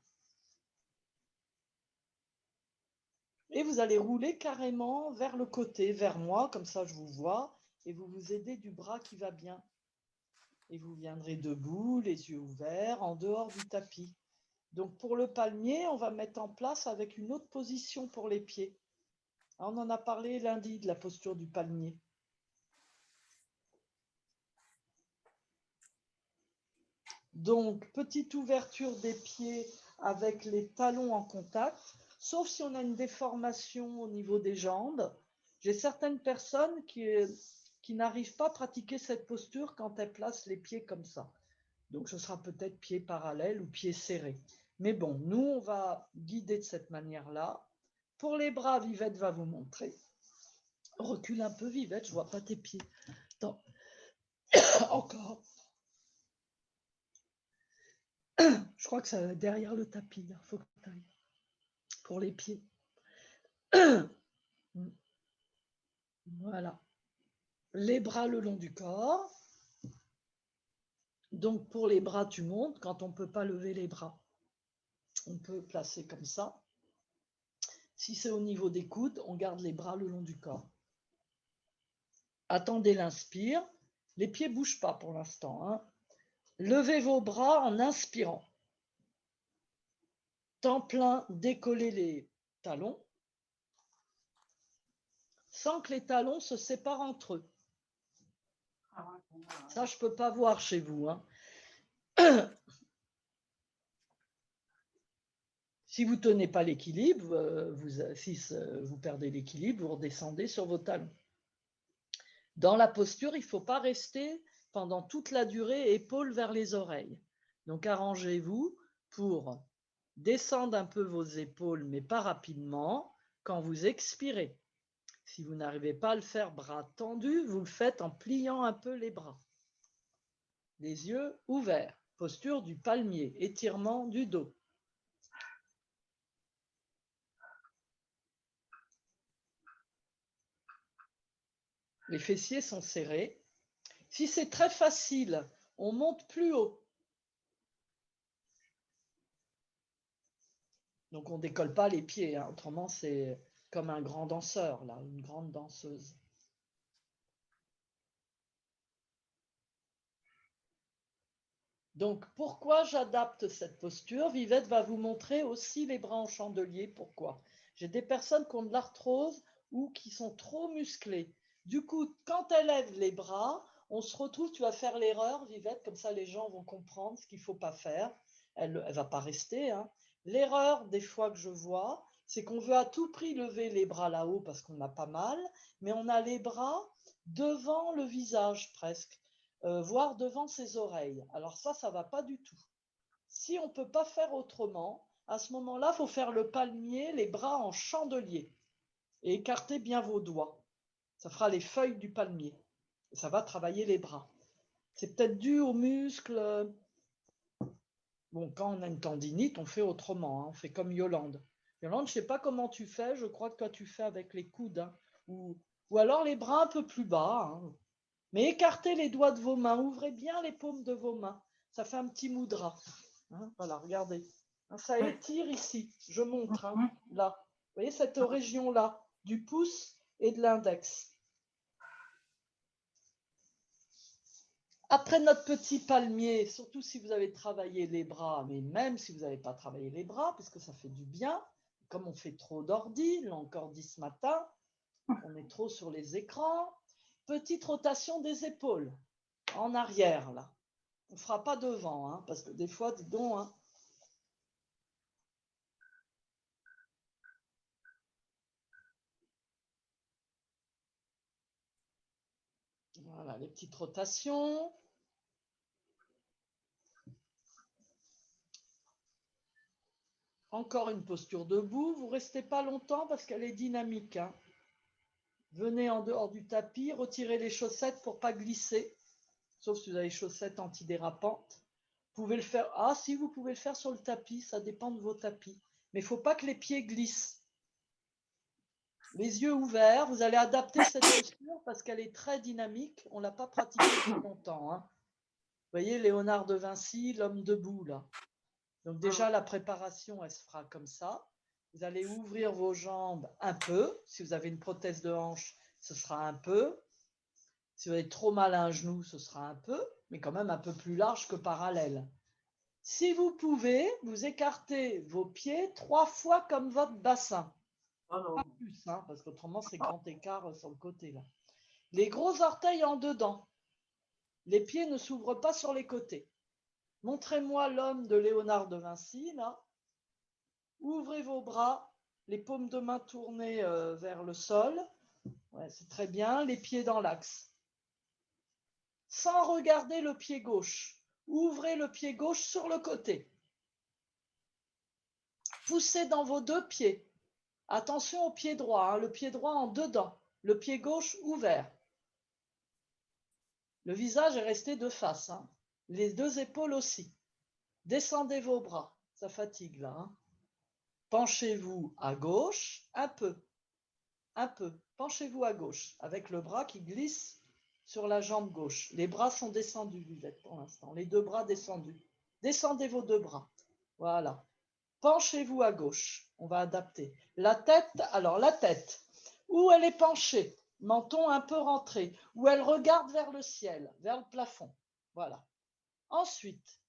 Et vous allez rouler carrément vers le côté, vers moi, comme ça je vous vois, et vous vous aidez du bras qui va bien. Et vous viendrez debout, les yeux ouverts, en dehors du tapis. Donc pour le palmier, on va mettre en place avec une autre position pour les pieds. On en a parlé lundi de la posture du palmier. Donc, petite ouverture des pieds avec les talons en contact, sauf si on a une déformation au niveau des jambes. J'ai certaines personnes qui n'arrivent pas à pratiquer cette posture quand elles placent les pieds comme ça. Donc, ce sera peut-être pieds parallèles ou pieds serrés. Mais bon, nous, on va guider de cette manière-là. Pour les bras, Vivette va vous montrer. Recule un peu, Vivette, je ne vois pas tes pieds. Attends. Encore. Je crois que c'est derrière le tapis. Il faut que tu ailles. Pour les pieds. Voilà. Les bras le long du corps. Donc, pour les bras, tu montes quand on ne peut pas lever les bras. On peut placer comme ça. Si c'est au niveau des coudes, on garde les bras le long du corps. Attendez l'inspire. Les pieds ne bougent pas pour l'instant. Hein. Levez vos bras en inspirant. Temps plein, décollez les talons. Sans que les talons se séparent entre eux. Ça, je ne peux pas voir chez vous. Hein. Si vous ne tenez pas l'équilibre, si vous perdez l'équilibre, vous redescendez sur vos talons. Dans la posture, il ne faut pas rester pendant toute la durée épaules vers les oreilles. Donc, arrangez-vous pour descendre un peu vos épaules, mais pas rapidement, quand vous expirez. Si vous n'arrivez pas à le faire bras tendus, vous le faites en pliant un peu les bras. Les yeux ouverts. Posture du palmier, étirement du dos. Les fessiers sont serrés. Si c'est très facile, on monte plus haut. Donc on ne décolle pas les pieds, hein. Autrement c'est comme un grand danseur, là, une grande danseuse. Donc pourquoi j'adapte cette posture? Vivette va vous montrer aussi les bras en chandelier. Pourquoi? J'ai des personnes qui ont de l'arthrose ou qui sont trop musclées. Du coup, quand elles lèvent les bras, on se retrouve, tu vas faire l'erreur, Vivette, comme ça les gens vont comprendre ce qu'il ne faut pas faire. Elle ne va pas rester. Hein. L'erreur, des fois que je vois, c'est qu'on veut à tout prix lever les bras là-haut parce qu'on a pas mal, mais on a les bras devant le visage presque. Voire devant ses oreilles. Alors ça ne va pas du tout. Si on ne peut pas faire autrement, à ce moment-là, il faut faire le palmier, les bras en chandelier et écarter bien vos doigts. Ça fera les feuilles du palmier. Et ça va travailler les bras. C'est peut-être dû aux muscles. Bon, quand on a une tendinite, on fait autrement. Hein. On fait comme Yolande. Yolande, je ne sais pas comment tu fais. Je crois que toi, tu fais avec les coudes. Hein. Ou alors les bras un peu plus bas. Hein. Mais écartez les doigts de vos mains, ouvrez bien les paumes de vos mains. Ça fait un petit mudra. Hein, voilà, regardez. Ça étire ici. Je montre, hein, là. Vous voyez cette région-là, du pouce et de l'index. Après notre petit palmier, surtout si vous avez travaillé les bras, mais même si vous n'avez pas travaillé les bras, parce que ça fait du bien, comme on fait trop d'ordi, l'a encore dit ce matin, on est trop sur les écrans. Petite rotation des épaules, en arrière, là. On ne fera pas devant, hein, parce que des fois, dis donc, hein. Voilà, les petites rotations. Encore une posture debout. Vous ne restez pas longtemps parce qu'elle est dynamique. Hein. Venez en dehors du tapis, retirez les chaussettes pour ne pas glisser, sauf si vous avez des chaussettes antidérapantes. Vous pouvez le faire. Ah, si, vous pouvez le faire sur le tapis, ça dépend de vos tapis. Mais il ne faut pas que les pieds glissent. Les yeux ouverts, vous allez adapter cette posture parce qu'elle est très dynamique. On ne l'a pas pratiquée depuis longtemps. Hein. Vous voyez, Léonard de Vinci, l'homme debout, là. Donc déjà, la préparation, elle se fera comme ça. Vous allez ouvrir vos jambes un peu. Si vous avez une prothèse de hanche, ce sera un peu. Si vous avez trop mal à un genou, ce sera un peu. mais quand même un peu plus large que parallèle. Si vous pouvez, vous écartez vos pieds 3 fois comme votre bassin. Pas plus, hein, parce qu'autrement, c'est grand écart sur le côté. Là. Les gros orteils en dedans. Les pieds ne s'ouvrent pas sur les côtés. Montrez-moi l'homme de Léonard de Vinci, là. Ouvrez vos bras, les paumes de main tournées vers le sol. Ouais, c'est très bien, les pieds dans l'axe. Sans regarder le pied gauche. Ouvrez le pied gauche sur le côté. Poussez dans vos 2 pieds. Attention au pied droit, hein, le pied droit en dedans, le pied gauche ouvert. Le visage est resté de face, hein. Les 2 épaules aussi. Descendez vos bras, ça fatigue là. Hein. Penchez-vous à gauche, un peu. Penchez-vous à gauche, avec le bras qui glisse sur la jambe gauche. Les bras sont descendus, Vivette, pour l'instant. Les 2 bras descendus. Descendez vos 2 bras. Voilà. Penchez-vous à gauche. On va adapter. La tête, alors la tête, où elle est penchée, menton un peu rentré, où elle regarde vers le ciel, vers le plafond. Voilà. Ensuite,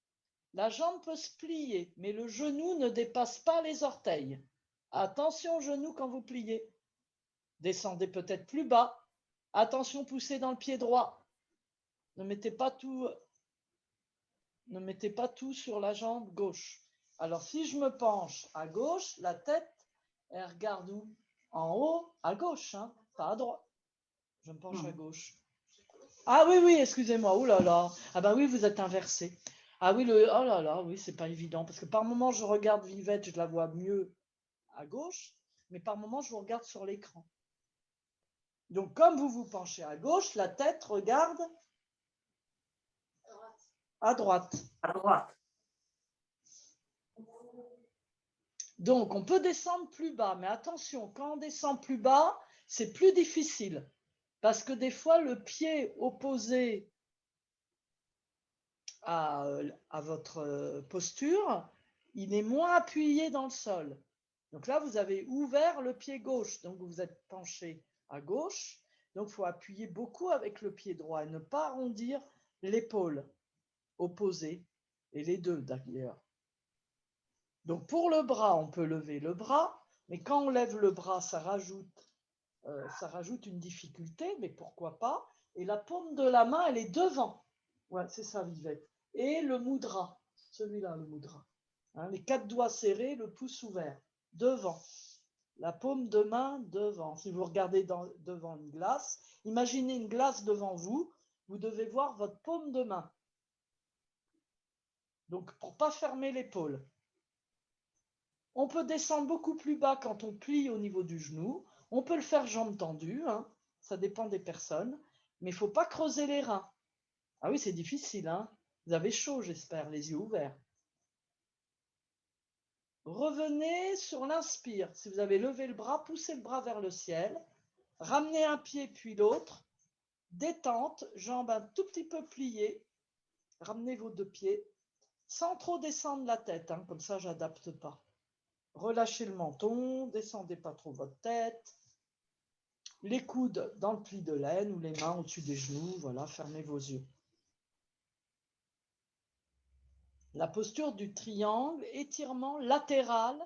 la jambe peut se plier, mais le genou ne dépasse pas les orteils. Attention au genou quand vous pliez. Descendez peut-être plus bas. Attention, poussez dans le pied droit. Ne mettez pas tout sur la jambe gauche. Alors, si je me penche à gauche, la tête, elle regarde où? En haut, à gauche, hein, pas à droite. Je me penche à gauche. Ah oui, oui, excusez-moi. Ouh là là. Ah bah oui, vous êtes inversé. Ah oui, oh là là, oui, c'est pas évident. Parce que par moment, je regarde Vivette, je la vois mieux à gauche, mais par moment, je vous regarde sur l'écran. Donc, comme vous vous penchez à gauche, la tête regarde à droite. À droite. Donc, on peut descendre plus bas, mais attention, quand on descend plus bas, c'est plus difficile. Parce que des fois, le pied opposé à votre posture, il est moins appuyé dans le sol. Donc là, vous avez ouvert le pied gauche, donc vous êtes penché à gauche. Donc, il faut appuyer beaucoup avec le pied droit et ne pas arrondir l'épaule opposée, et les 2 d'ailleurs. Donc pour le bras, on peut lever le bras, mais quand on lève le bras, ça rajoute une difficulté, mais pourquoi pas. Et la paume de la main, elle est devant. Ouais, c'est ça, Vivette. Et le mudra, celui-là, le mudra. Hein, les 4 doigts serrés, le pouce ouvert, devant. La paume de main devant. Si vous regardez devant une glace, imaginez une glace devant vous, vous devez voir votre paume de main. Donc, pour ne pas fermer l'épaule. On peut descendre beaucoup plus bas quand on plie au niveau du genou. On peut le faire jambes tendues, hein. Ça dépend des personnes. Mais il ne faut pas creuser les reins. Ah oui, c'est difficile. Hein. Vous avez chaud, j'espère, les yeux ouverts. Revenez sur l'inspire. Si vous avez levé le bras, poussez le bras vers le ciel. Ramenez un pied puis l'autre. Détente, jambes un tout petit peu pliées. Ramenez vos 2 pieds. Sans trop descendre la tête, hein, comme ça, je n'adapte pas. Relâchez le menton, descendez pas trop votre tête. Les coudes dans le pli de laine ou les mains au-dessus des genoux, voilà, fermez vos yeux. La posture du triangle, étirement latéral,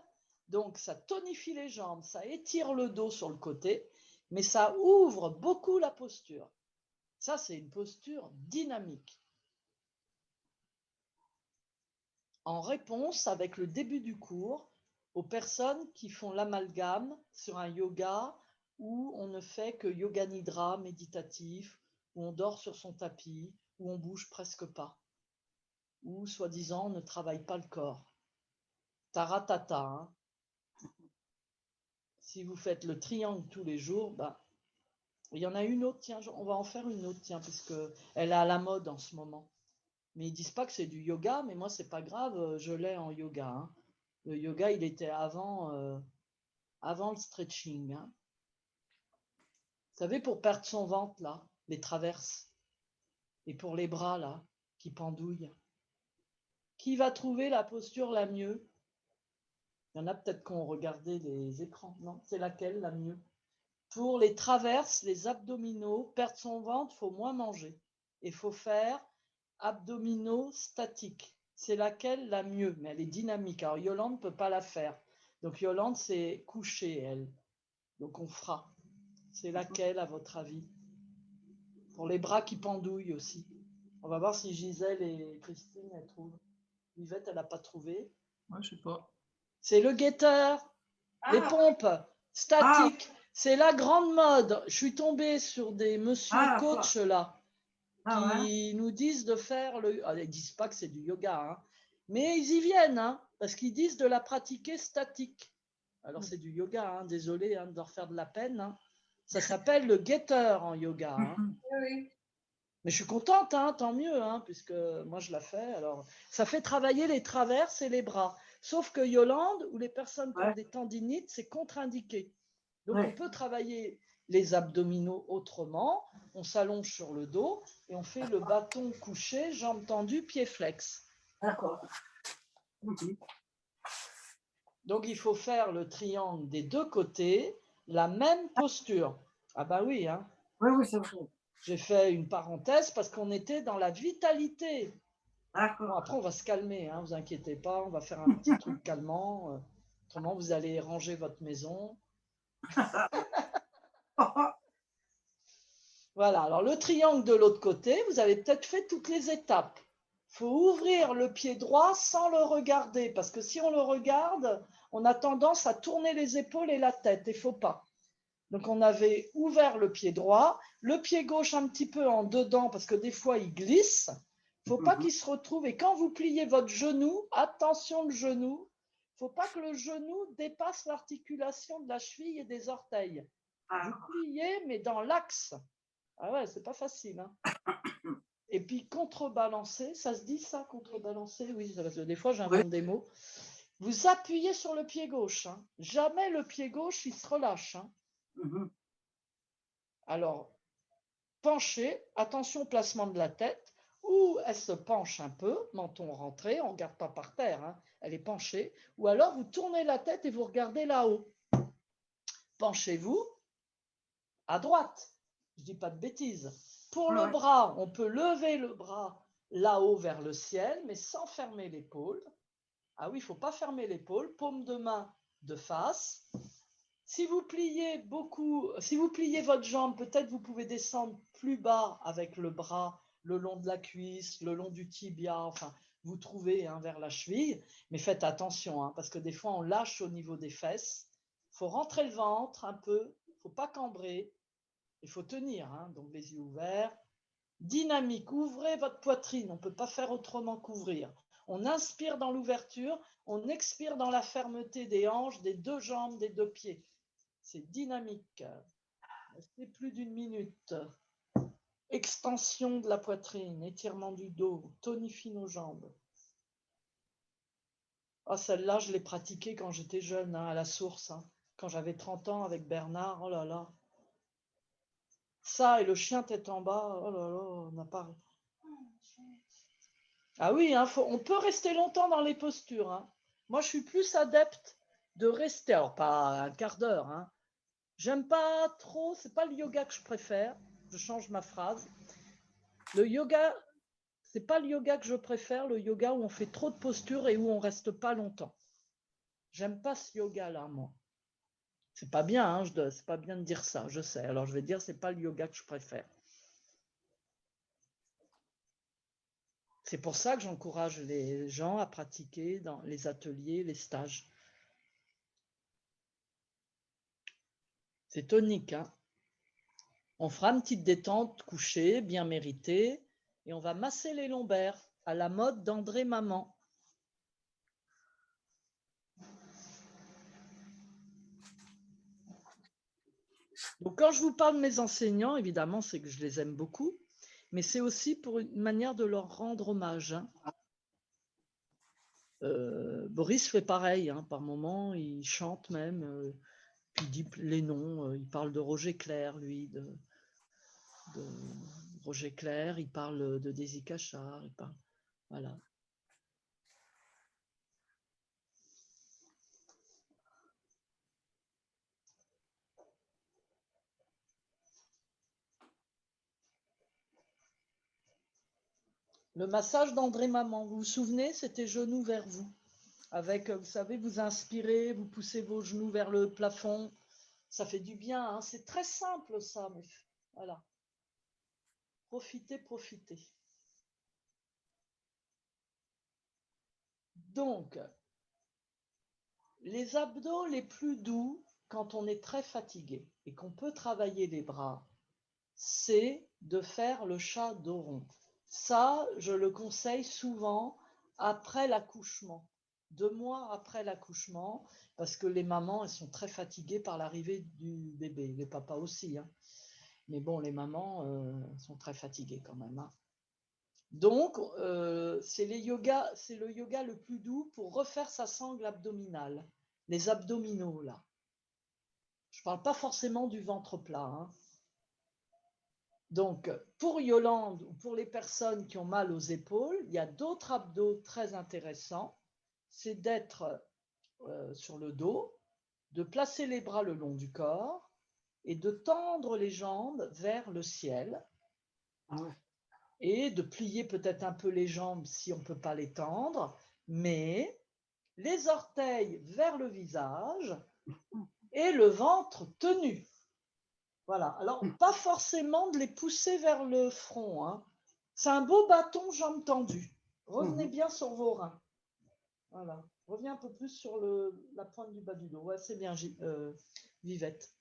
donc ça tonifie les jambes, ça étire le dos sur le côté, mais ça ouvre beaucoup la posture. Ça, c'est une posture dynamique. En réponse, avec le début du cours, aux personnes qui font l'amalgame sur un yoga où on ne fait que yoga nidra méditatif, où on dort sur son tapis, où on bouge presque pas, où soi-disant on ne travaille pas le corps. Taratata, hein. Si vous faites le triangle tous les jours, bah, il y en a une autre, tiens, on va en faire une autre, tiens, parce qu'elle est à la mode en ce moment. Mais ils disent pas que c'est du yoga, mais moi c'est pas grave, je l'ai en yoga. Hein. Le yoga, il était avant le stretching. Hein. Vous savez, pour perdre son ventre, là, les traverses, et pour les bras, là, qui pendouillent. Qui va trouver la posture la mieux? Il y en a peut-être qui ont regardé les écrans. Non, c'est laquelle la mieux? Pour les traverses, les abdominaux, perdre son ventre, il faut moins manger. Il faut faire abdominaux statiques. C'est laquelle la mieux? Mais elle est dynamique. Alors Yolande ne peut pas la faire. Donc Yolande, c'est coucher, elle. Donc on fera. C'est laquelle, à votre avis? Pour les bras qui pendouillent aussi. On va voir si Gisèle et Christine, elles trouvent. Yvette, elle n'a pas trouvé. Ouais, je sais pas. C'est le guetteur. Les pompes statiques. C'est la grande mode. Je suis tombée sur des monsieur coach là qui nous disent de faire le. Ah, ils disent pas que c'est du yoga, hein, mais ils y viennent, hein, parce qu'ils disent de la pratiquer statique. Alors c'est du yoga, hein, désolé hein, de leur faire de la peine. Hein. Ça s'appelle le guetteur en yoga. Hein. Oui. Mais je suis contente, hein, tant mieux, hein, puisque moi je la fais. Alors, ça fait travailler les traverses et les bras. Sauf que Yolande, ou les personnes qui ont des tendinites, c'est contre-indiqué. Donc, on peut travailler les abdominaux autrement. On s'allonge sur le dos et on fait le bâton couché, jambes tendues, pieds flex. D'accord. Donc, il faut faire le triangle des deux côtés, la même posture. Ah bah oui, hein. Oui, oui, c'est vrai. J'ai fait une parenthèse parce qu'on était dans la vitalité. D'accord. Bon, après, on va se calmer, hein, vous inquiétez pas, on va faire un petit truc calmant. Autrement, vous allez ranger votre maison. Voilà, alors le triangle de l'autre côté, vous avez peut-être fait toutes les étapes. Il faut ouvrir le pied droit sans le regarder, parce que si on le regarde, on a tendance à tourner les épaules et la tête, il ne faut pas. Donc on avait ouvert le pied droit, le pied gauche un petit peu en dedans, parce que des fois il glisse. Il ne faut pas qu'il se retrouve. Et quand vous pliez votre genou, attention le genou, il ne faut pas que le genou dépasse l'articulation de la cheville et des orteils. Vous pliez, mais dans l'axe. Ah ouais, c'est pas facile. Hein. Et puis contrebalancer, ça se dit ça, contrebalancer? Oui, parce que des fois j'invente des mots. Vous appuyez sur le pied gauche. Hein. Jamais le pied gauche, il se relâche. Hein. Alors, penchez, attention au placement de la tête, ou elle se penche un peu, menton rentré, on ne regarde pas par terre, hein, elle est penchée, ou alors vous tournez la tête et vous regardez là-haut. Penchez-vous à droite, je ne dis pas de bêtises. Pour le bras, on peut lever le bras là-haut vers le ciel, mais sans fermer l'épaule. Ah oui, il ne faut pas fermer l'épaule, paume de main de face. Si vous pliez beaucoup, si vous pliez votre jambe, peut-être vous pouvez descendre plus bas avec le bras le long de la cuisse, le long du tibia, enfin, vous trouvez hein, vers la cheville, mais faites attention, hein, parce que des fois on lâche au niveau des fesses. Il faut rentrer le ventre un peu, il ne faut pas cambrer, il faut tenir, hein, donc les yeux ouverts. Dynamique, ouvrez votre poitrine, on ne peut pas faire autrement qu'ouvrir. On inspire dans l'ouverture, on expire dans la fermeté des hanches, des deux jambes, des deux pieds. C'est dynamique. Restez plus d'une minute. Extension de la poitrine, étirement du dos, tonifie nos jambes. Oh, celle-là, je l'ai pratiquée quand j'étais jeune, hein, à la source. Hein, quand j'avais 30 ans avec Bernard, oh là là. Ça et le chien tête en bas, oh là là, on n'a pas... Ah oui, hein, on peut rester longtemps dans les postures. Hein. Moi, je suis plus adepte de rester, alors pas un quart d'heure, hein. J'aime pas trop, c'est pas le yoga que je préfère, je change ma phrase. Le yoga, c'est pas le yoga que je préfère, le yoga où on fait trop de postures et où on reste pas longtemps. J'aime pas ce yoga-là, moi. C'est pas bien, hein, c'est pas bien de dire ça, je sais. Alors je vais dire, c'est pas le yoga que je préfère. C'est pour ça que j'encourage les gens à pratiquer dans les ateliers, les stages. C'est tonique, hein. On fera une petite détente couchée, bien méritée, et on va masser les lombaires à la mode d'André Maman. Donc quand je vous parle de mes enseignants, évidemment, c'est que je les aime beaucoup, mais c'est aussi pour une manière de leur rendre hommage. Hein. Boris fait pareil, hein, par moments, il chante même, puis il dit les noms, il parle de Roger Clair, lui, de Roger Clair, il parle de Daisy Cachard, il parle, voilà. Le massage d'André Maman, vous vous souvenez, c'était genoux vers vous. Avec, vous savez, vous inspirez, vous poussez vos genoux vers le plafond. Ça fait du bien, hein. C'est très simple ça, mais voilà. Profitez, profitez. Donc, les abdos les plus doux, quand on est très fatigué et qu'on peut travailler les bras, c'est de faire le chat dos rond. Ça, je le conseille souvent après l'accouchement, 2 mois après l'accouchement, parce que les mamans, elles sont très fatiguées par l'arrivée du bébé, les papas aussi, hein. Mais bon, les mamans sont très fatiguées quand même, hein. Donc, c'est le yoga le plus doux pour refaire sa sangle abdominale, les abdominaux là. Je ne parle pas forcément du ventre plat, hein. Donc, pour Yolande ou pour les personnes qui ont mal aux épaules, il y a d'autres abdos très intéressants. C'est d'être sur le dos, de placer les bras le long du corps et de tendre les jambes vers le ciel. Ah ouais. Et de plier peut-être un peu les jambes si on ne peut pas les tendre, mais les orteils vers le visage et le ventre tenu. Voilà. Alors, pas forcément de les pousser vers le front, hein. C'est un beau bâton, jambes tendues. Revenez bien sur vos reins. Voilà. Reviens un peu plus sur la pointe du bas du dos. Ouais, c'est bien, Vivette.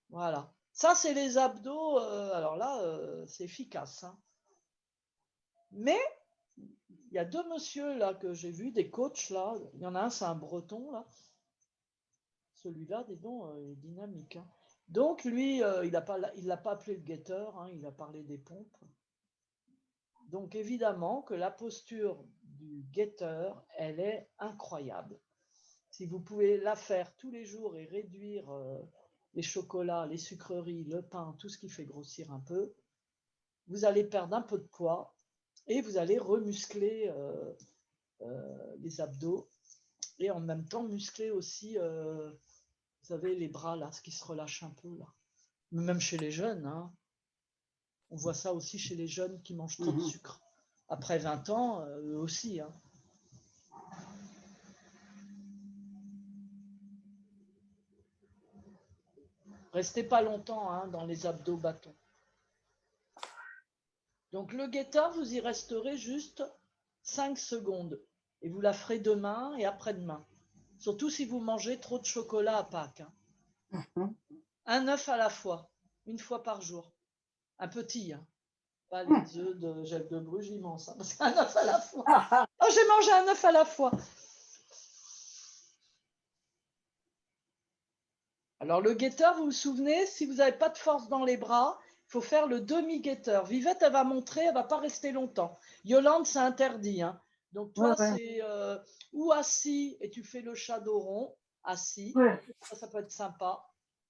Voilà. Ça, c'est les abdos. Alors là, c'est efficace, hein. Mais il y a 2 monsieur là que j'ai vus, des coachs là. Il y en a un, c'est un breton là. Celui-là, dis donc, il est dynamique, hein. Donc lui, il l'a pas appelé le guetteur, hein, il a parlé des pompes. Donc évidemment que la posture du guetteur, elle est incroyable. Si vous pouvez la faire tous les jours et réduire les chocolats, les sucreries, le pain, tout ce qui fait grossir un peu, vous allez perdre un peu de poids et vous allez remuscler les abdos et en même temps muscler aussi, vous savez, les bras là, ce qui se relâche un peu là. Même chez les jeunes, hein. On voit ça aussi chez les jeunes qui mangent trop de sucre. Après 20 ans, eux aussi, hein. Restez pas longtemps, hein, dans les abdos bâtons. Donc le guetteur, vous y resterez juste 5 secondes. Et vous la ferez demain et après-demain. Surtout si vous mangez trop de chocolat à Pâques, hein. Un œuf à la fois, une fois par jour. Un petit, hein. Pas les œufs de Jeff de Bruges immenses, hein, parce qu'un œuf à la fois. Oh, j'ai mangé un œuf à la fois. Alors le guetteur, vous vous souvenez, si vous n'avez pas de force dans les bras, il faut faire le demi-guetteur. Vivette, elle va montrer, elle ne va pas rester longtemps. Yolande, c'est interdit, hein. Donc toi, c'est ou assis et tu fais le chat dos rond, assis. Ouais. Ça peut être sympa.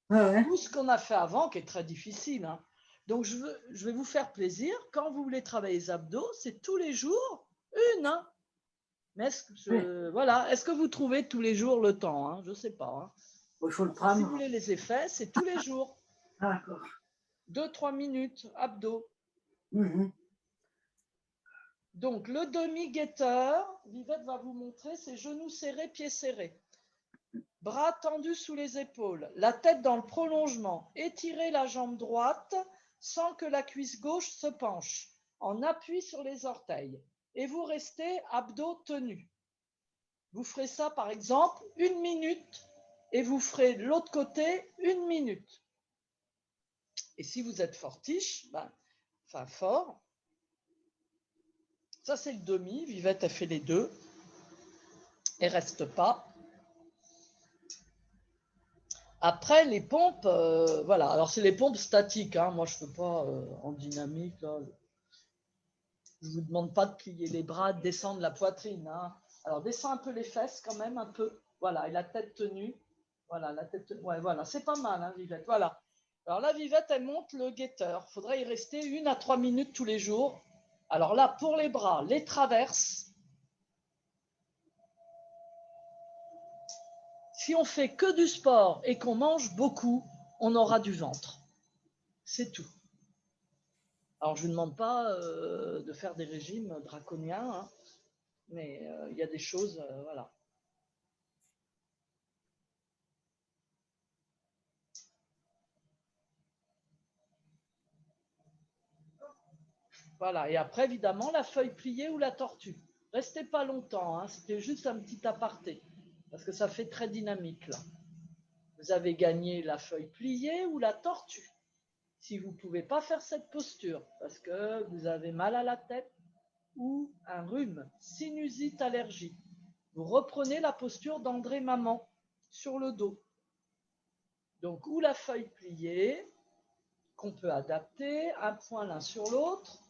Ouais. Ou ce qu'on a fait avant, qui est très difficile, hein. Donc je vais vous faire plaisir. Quand vous voulez travailler les abdos, c'est tous les jours une, hein. Mais voilà. Est-ce que vous trouvez tous les jours le temps, hein? Je ne sais pas, hein. Il faut le Si prendre. vous voulez les effets, c'est tous les jours. D'accord. 2-3 minutes, abdos. Donc, le demi-guetteur, Vivette va vous montrer, c'est genoux serrés, pieds serrés. Bras tendus sous les épaules, la tête dans le prolongement. Étirez la jambe droite sans que la cuisse gauche se penche, en appui sur les orteils. Et vous restez abdos tenus. Vous ferez ça, par exemple, 1 minute et vous ferez de l'autre côté 1 minute. Et si vous êtes fortiche, fort, ça c'est le demi, Vivette a fait les deux, et reste pas. Après les pompes, voilà, alors c'est les pompes statiques, hein. Moi je ne fais pas en dynamique, là. Je ne vous demande pas de plier les bras, de descendre la poitrine, hein. Alors descends un peu les fesses quand même, un peu, voilà, et la tête tenue, voilà, la tête tenue, ouais, voilà, c'est pas mal, hein, Vivette, voilà. Alors là, Vivette, elle monte le guetteur. Il faudrait y rester 1 à 3 minutes tous les jours. Alors là, pour les bras, les traverses. Si on fait que du sport et qu'on mange beaucoup, on aura du ventre. C'est tout. Alors, je ne vous demande pas de faire des régimes draconiens, hein, mais il y a des choses, voilà. Voilà, et après, évidemment, la feuille pliée ou la tortue. Restez pas longtemps, hein, c'était juste un petit aparté, parce que ça fait très dynamique, là. Vous avez gagné la feuille pliée ou la tortue. Si vous ne pouvez pas faire cette posture, parce que vous avez mal à la tête ou un rhume, sinusite, allergie, vous reprenez la posture d'André Maman sur le dos. Donc, ou la feuille pliée, qu'on peut adapter, un point l'un sur l'autre,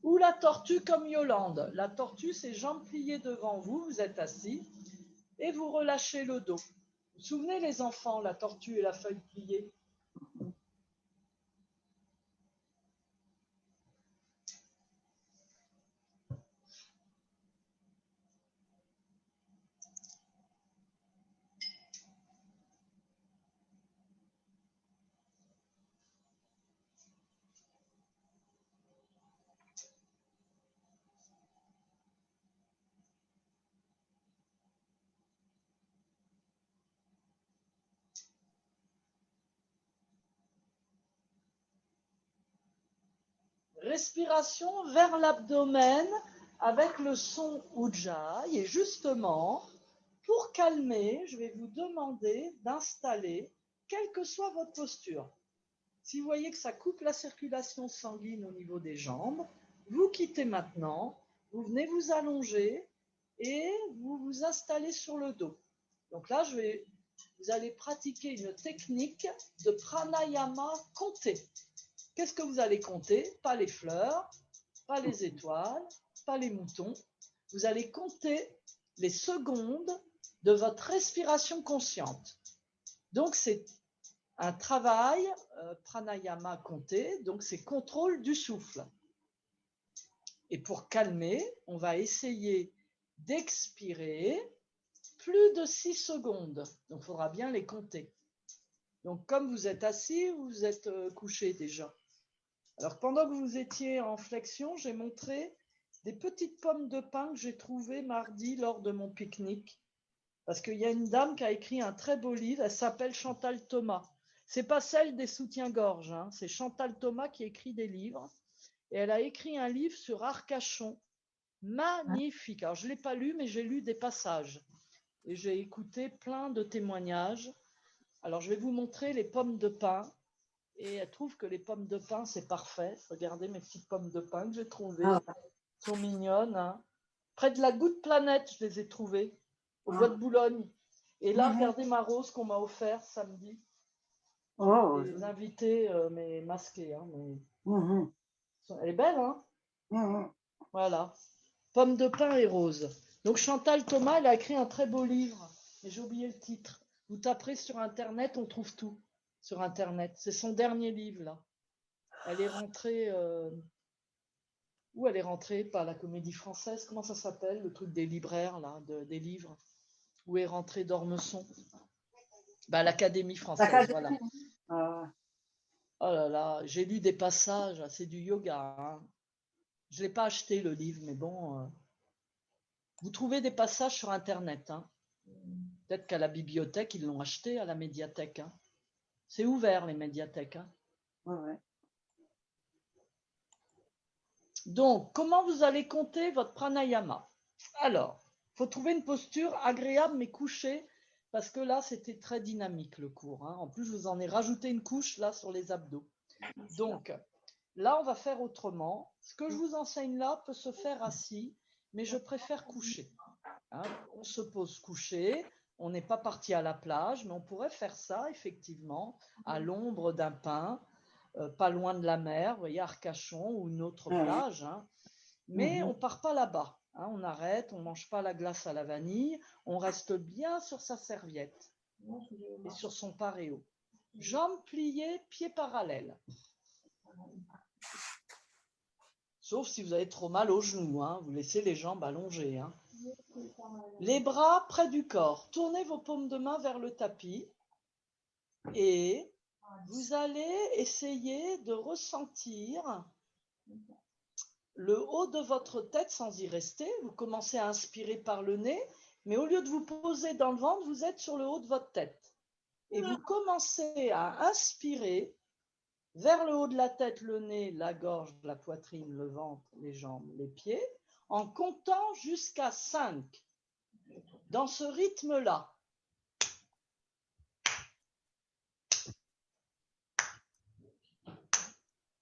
ou la tortue comme Yolande. La tortue, c'est jambes pliées devant vous, vous êtes assis, et vous relâchez le dos. Vous vous souvenez les enfants, la tortue et la feuille pliée? Respiration vers l'abdomen avec le son Ujjayi. Et justement, pour calmer, je vais vous demander d'installer, quelle que soit votre posture. Si vous voyez que ça coupe la circulation sanguine au niveau des jambes, vous quittez maintenant, vous venez vous allonger et vous vous installez sur le dos. Donc là, vous allez pratiquer une technique de pranayama compté. Qu'est-ce que vous allez compter? Pas les fleurs, pas les étoiles, pas les moutons. Vous allez compter les secondes de votre respiration consciente. Donc, c'est un travail pranayama compté, donc c'est contrôle du souffle. Et pour calmer, on va essayer d'expirer plus de 6 secondes. Donc, il faudra bien les compter. Donc, comme vous êtes assis, vous êtes couché déjà. Alors, pendant que vous étiez en flexion, j'ai montré des petites pommes de pin que j'ai trouvées mardi lors de mon pique-nique. Parce qu'il y a une dame qui a écrit un très beau livre, elle s'appelle Chantal Thomas. C'est pas celle des soutiens-gorge, hein, c'est Chantal Thomas qui écrit des livres. Et elle a écrit un livre sur Arcachon, magnifique. Alors, je ne l'ai pas lu, mais j'ai lu des passages. Et j'ai écouté plein de témoignages. Alors, je vais vous montrer les pommes de pin. Et elle trouve que les pommes de pin, c'est parfait. Regardez mes petites pommes de pin que j'ai trouvées. Ah. Elles sont mignonnes. Hein. Près de la Goutte Planète, je les ai trouvées, au bois de Boulogne. Et là, regardez ma rose qu'on m'a offerte samedi. Oh. Les invités, mais masqués. Hein, Mhm. Elle est belle, hein? Mhm. Voilà. Pommes de pin et rose. Donc Chantal Thomas, elle a écrit un très beau livre. Mais j'ai oublié le titre. Vous taperez sur Internet, on trouve tout sur Internet. C'est son dernier livre, là. Elle est rentrée... Où elle est rentrée? Par la Comédie Française. Comment ça s'appelle? Le truc des libraires, là, des livres. Où est rentrée d'Ormesson? L'Académie Française, voilà. Oh là là, j'ai lu des passages, c'est du yoga. Hein. Je ne l'ai pas acheté, le livre, mais bon... Vous trouvez des passages sur Internet. Hein. Peut-être qu'à la bibliothèque, ils l'ont acheté, à la médiathèque. Hein. C'est ouvert, les médiathèques. Hein. Ouais. Donc, comment vous allez compter votre pranayama? Alors, il faut trouver une posture agréable mais couchée, parce que là, c'était très dynamique le cours. Hein. En plus, je vous en ai rajouté une couche là sur les abdos. Donc, là, on va faire autrement. Ce que je vous enseigne là peut se faire assis, mais je préfère coucher. Hein. On se pose couché, on n'est pas parti à la plage, mais on pourrait faire ça, effectivement, à l'ombre d'un pin, pas loin de la mer, vous voyez, Arcachon ou une autre plage. Hein. Mais on ne part pas là-bas. Hein. On arrête, on ne mange pas la glace à la vanille, on reste bien sur sa serviette et sur son paréo. Jambes pliées, pieds parallèles. Sauf si vous avez trop mal aux genoux, hein. Vous laissez les jambes allongées. Hein. Les bras près du corps. Tournez vos paumes de main vers le tapis et vous allez essayer de ressentir le haut de votre tête sans y rester. Vous commencez à inspirer par le nez, mais au lieu de vous poser dans le ventre, vous êtes sur le haut de votre tête. Et vous commencez à inspirer vers le haut de la tête, le nez, la gorge, la poitrine, le ventre, les jambes, les pieds, en comptant jusqu'à 5. Dans ce rythme-là.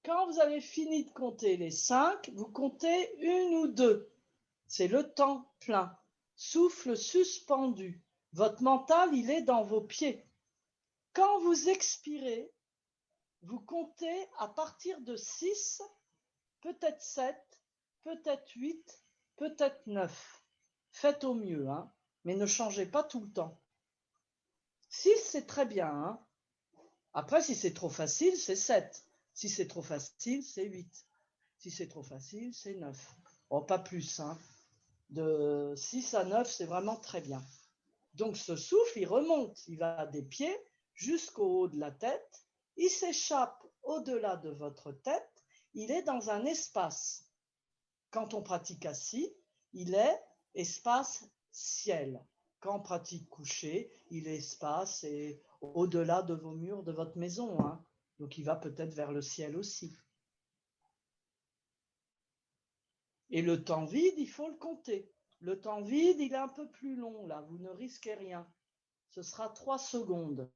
Quand vous avez fini de compter les 5, vous comptez 1 ou 2. C'est le temps plein. Souffle suspendu. Votre mental, il est dans vos pieds. Quand vous expirez, vous comptez à partir de 6, peut-être 7, peut-être 8, peut-être 9. Faites au mieux, hein, mais ne changez pas tout le temps. 6, c'est très bien. Hein. Après, si c'est trop facile, c'est 7. Si c'est trop facile, c'est 8. Si c'est trop facile, c'est 9. Oh, pas plus. Hein. De 6 à 9, c'est vraiment très bien. Donc, ce souffle, il remonte. Il va des pieds jusqu'au haut de la tête. Il s'échappe au-delà de votre tête. Il est dans un espace. Quand on pratique assis, il est espace ciel. Quand on pratique couché, il est espace et au-delà de vos murs de votre maison. Hein. Donc, il va peut-être vers le ciel aussi. Et le temps vide, il faut le compter. Le temps vide, il est un peu plus long, là. Vous ne risquez rien. Ce sera 3 secondes.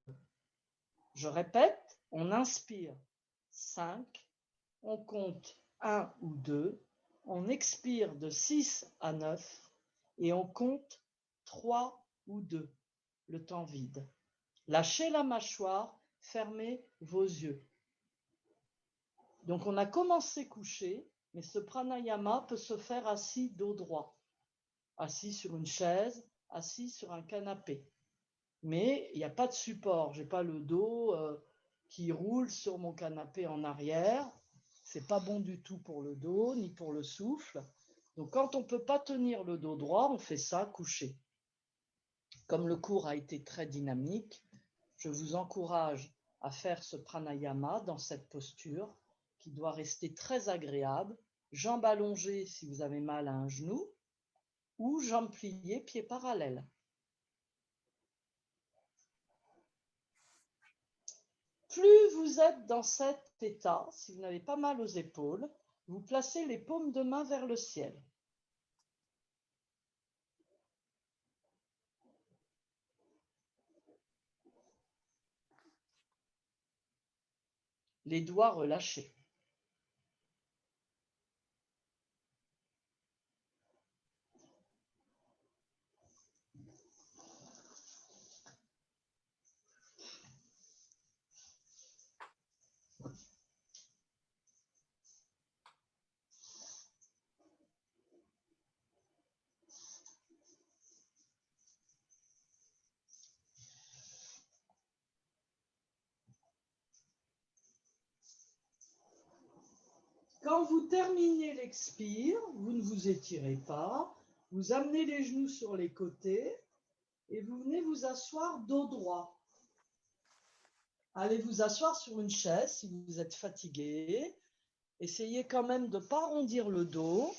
Je répète, on inspire 5, on compte 1 ou 2, on expire de 6 à 9 et on compte 3 ou 2, le temps vide. Lâchez la mâchoire, fermez vos yeux. Donc on a commencé couché, mais ce pranayama peut se faire assis dos droit, assis sur une chaise, assis sur un canapé. Mais il n'y a pas de support, je n'ai pas le dos qui roule sur mon canapé en arrière. C'est pas bon du tout pour le dos, ni pour le souffle. Donc quand on ne peut pas tenir le dos droit, on fait ça couché. Comme le cours a été très dynamique, je vous encourage à faire ce pranayama dans cette posture qui doit rester très agréable. Jambes allongées si vous avez mal à un genou, ou jambes pliées, pieds parallèles. Plus vous êtes dans cet état, si vous n'avez pas mal aux épaules, vous placez les paumes de main vers le ciel. Les doigts relâchés. Quand vous terminez l'expire, vous ne vous étirez pas, vous amenez les genoux sur les côtés et vous venez vous asseoir dos droit. Allez vous asseoir sur une chaise si vous êtes fatigué. Essayez quand même de ne pas arrondir le dos.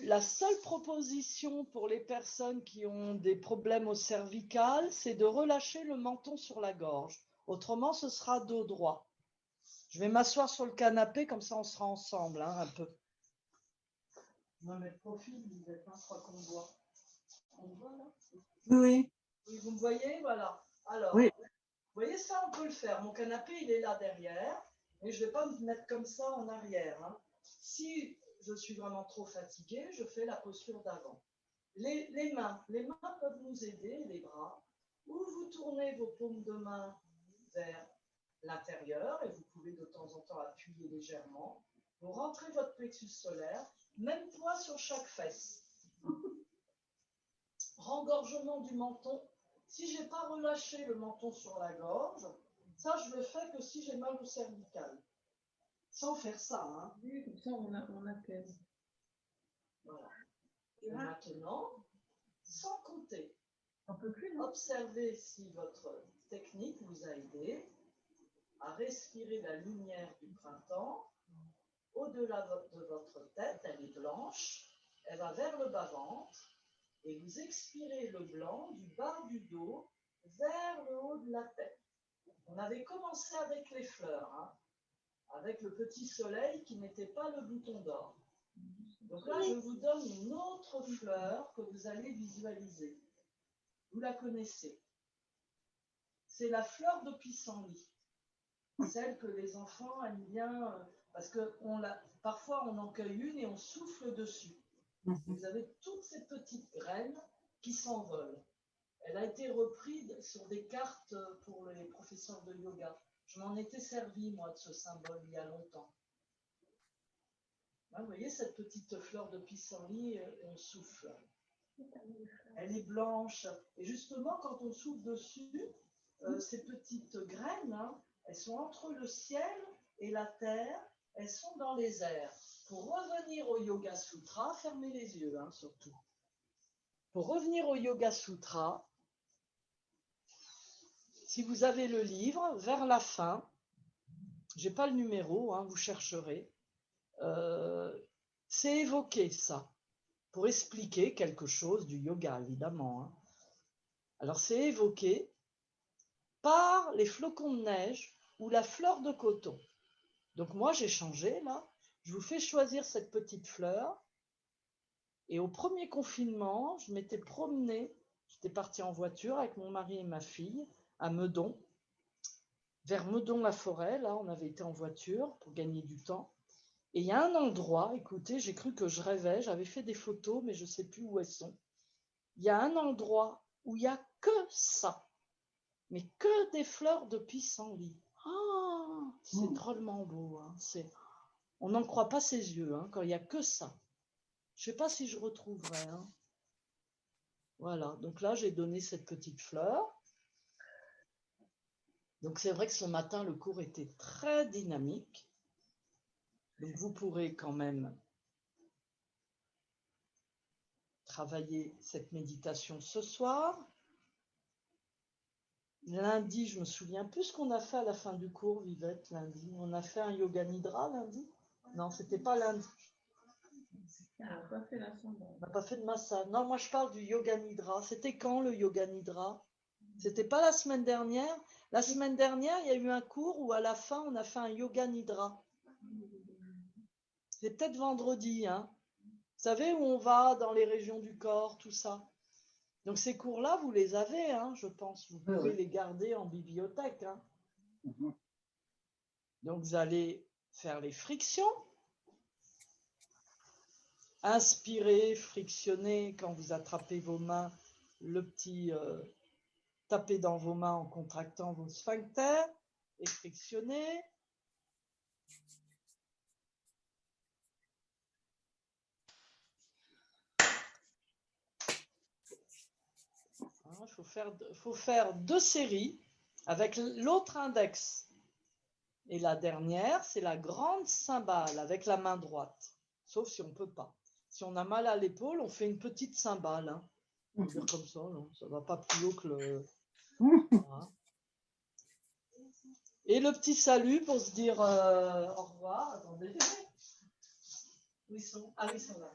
La seule proposition pour les personnes qui ont des problèmes au cervical, c'est de relâcher le menton sur la gorge. Autrement, ce sera dos droit. Je vais m'asseoir sur le canapé, comme ça on sera ensemble un peu. Je vais mettre profil, vous êtes je crois qu'on me voit. On me voit là? Oui. Oui, vous me voyez? Voilà. Alors, Oui. vous voyez ça, on peut le faire. Mon canapé, il est là derrière, mais je ne vais pas me mettre comme ça en arrière. Hein. Si je suis vraiment trop fatiguée, je fais la posture d'avant. Les mains peuvent nous aider, les bras, ou vous tournez vos paumes de main vers l'intérieur et vous pouvez de temps en temps appuyer légèrement. Vous rentrez votre plexus solaire, même poids sur chaque fesse. Rengorgement du menton. Si je n'ai pas relâché le menton sur la gorge, ça je le fais que si j'ai mal au cervical. Sans faire ça. Hein. Oui, comme ça on apaise. Voilà. Et maintenant, sans compter, Un peu plus, non? observez si votre technique vous a aidé. à respirer la lumière du printemps au-delà de votre tête, elle est blanche, elle va vers le bas-ventre, et vous expirez le blanc du bas du dos vers le haut de la tête. On avait commencé avec les fleurs, hein, avec le petit soleil qui n'était pas le bouton d'or. Donc là, je vous donne une autre fleur que vous allez visualiser. Vous la connaissez. C'est la fleur de pissenlit. Celle que les enfants aiment bien, parce que parfois on en cueille une et on souffle dessus. Vous avez toutes ces petites graines qui s'envolent. Elle a été reprise sur des cartes pour les professeurs de yoga. Je m'en étais servi, moi, de ce symbole il y a longtemps. Là, vous voyez cette petite fleur de pissenlit, on souffle. Elle est blanche. Et justement, quand on souffle dessus, ces petites graines, hein, elles sont entre le ciel et la terre, elles sont dans les airs. Pour revenir au Yoga Sutra, fermez les yeux, hein, surtout. Pour revenir au Yoga Sutra, si vous avez le livre, vers la fin, je n'ai pas le numéro, hein, vous chercherez, c'est évoqué ça, pour expliquer quelque chose du yoga, évidemment. Hein. Alors c'est évoqué par les flocons de neige ou la fleur de coton. Donc moi j'ai changé là, je vous fais choisir cette petite fleur. Et au premier confinement, je m'étais promenée, j'étais partie en voiture avec mon mari et ma fille à Meudon, vers Meudon-la-Forêt, là on avait été en voiture pour gagner du temps. Et il y a un endroit, écoutez, j'ai cru que je rêvais, j'avais fait des photos mais je ne sais plus où elles sont. Il y a un endroit où il n'y a que ça, mais que des fleurs de pissenlit. Ah, c'est drôlement beau, hein. On n'en croit pas ses yeux hein, quand il n'y a que ça. Je ne sais pas si je retrouverai. Hein. Voilà, donc là, j'ai donné cette petite fleur. Donc c'est vrai que ce matin, le cours était très dynamique. Donc vous pourrez quand même travailler cette méditation ce soir. Lundi, je me souviens plus ce qu'on a fait à la fin du cours, Vivette, lundi. On a fait un yoga nidra lundi? Non, c'était pas lundi. On n'a pas fait l'ascendant. On n'a pas fait de massage. Non, moi je parle du yoga nidra. C'était quand le yoga nidra? C'était pas la semaine dernière? La semaine dernière, il y a eu un cours où à la fin, on a fait un yoga nidra. C'est peut-être vendredi, hein. Vous savez où on va dans les régions du corps, tout ça. Donc ces cours-là, vous les avez, hein, je pense. Vous pouvez les garder en bibliothèque. Hein. Donc vous allez faire les frictions. Inspirez, frictionnez quand vous attrapez vos mains, le petit tapez dans vos mains en contractant vos sphincters et frictionnez. Il faut faire 2 séries avec l'autre index. Et la dernière, c'est la grande cymbale avec la main droite. Sauf si on ne peut pas. Si on a mal à l'épaule, on fait une petite cymbale. Hein. On peut dire comme ça, non, ça ne va pas plus haut que le... Voilà. Et le petit salut pour se dire au revoir. Attendez. Où ils sont? Ah oui, ils sont là.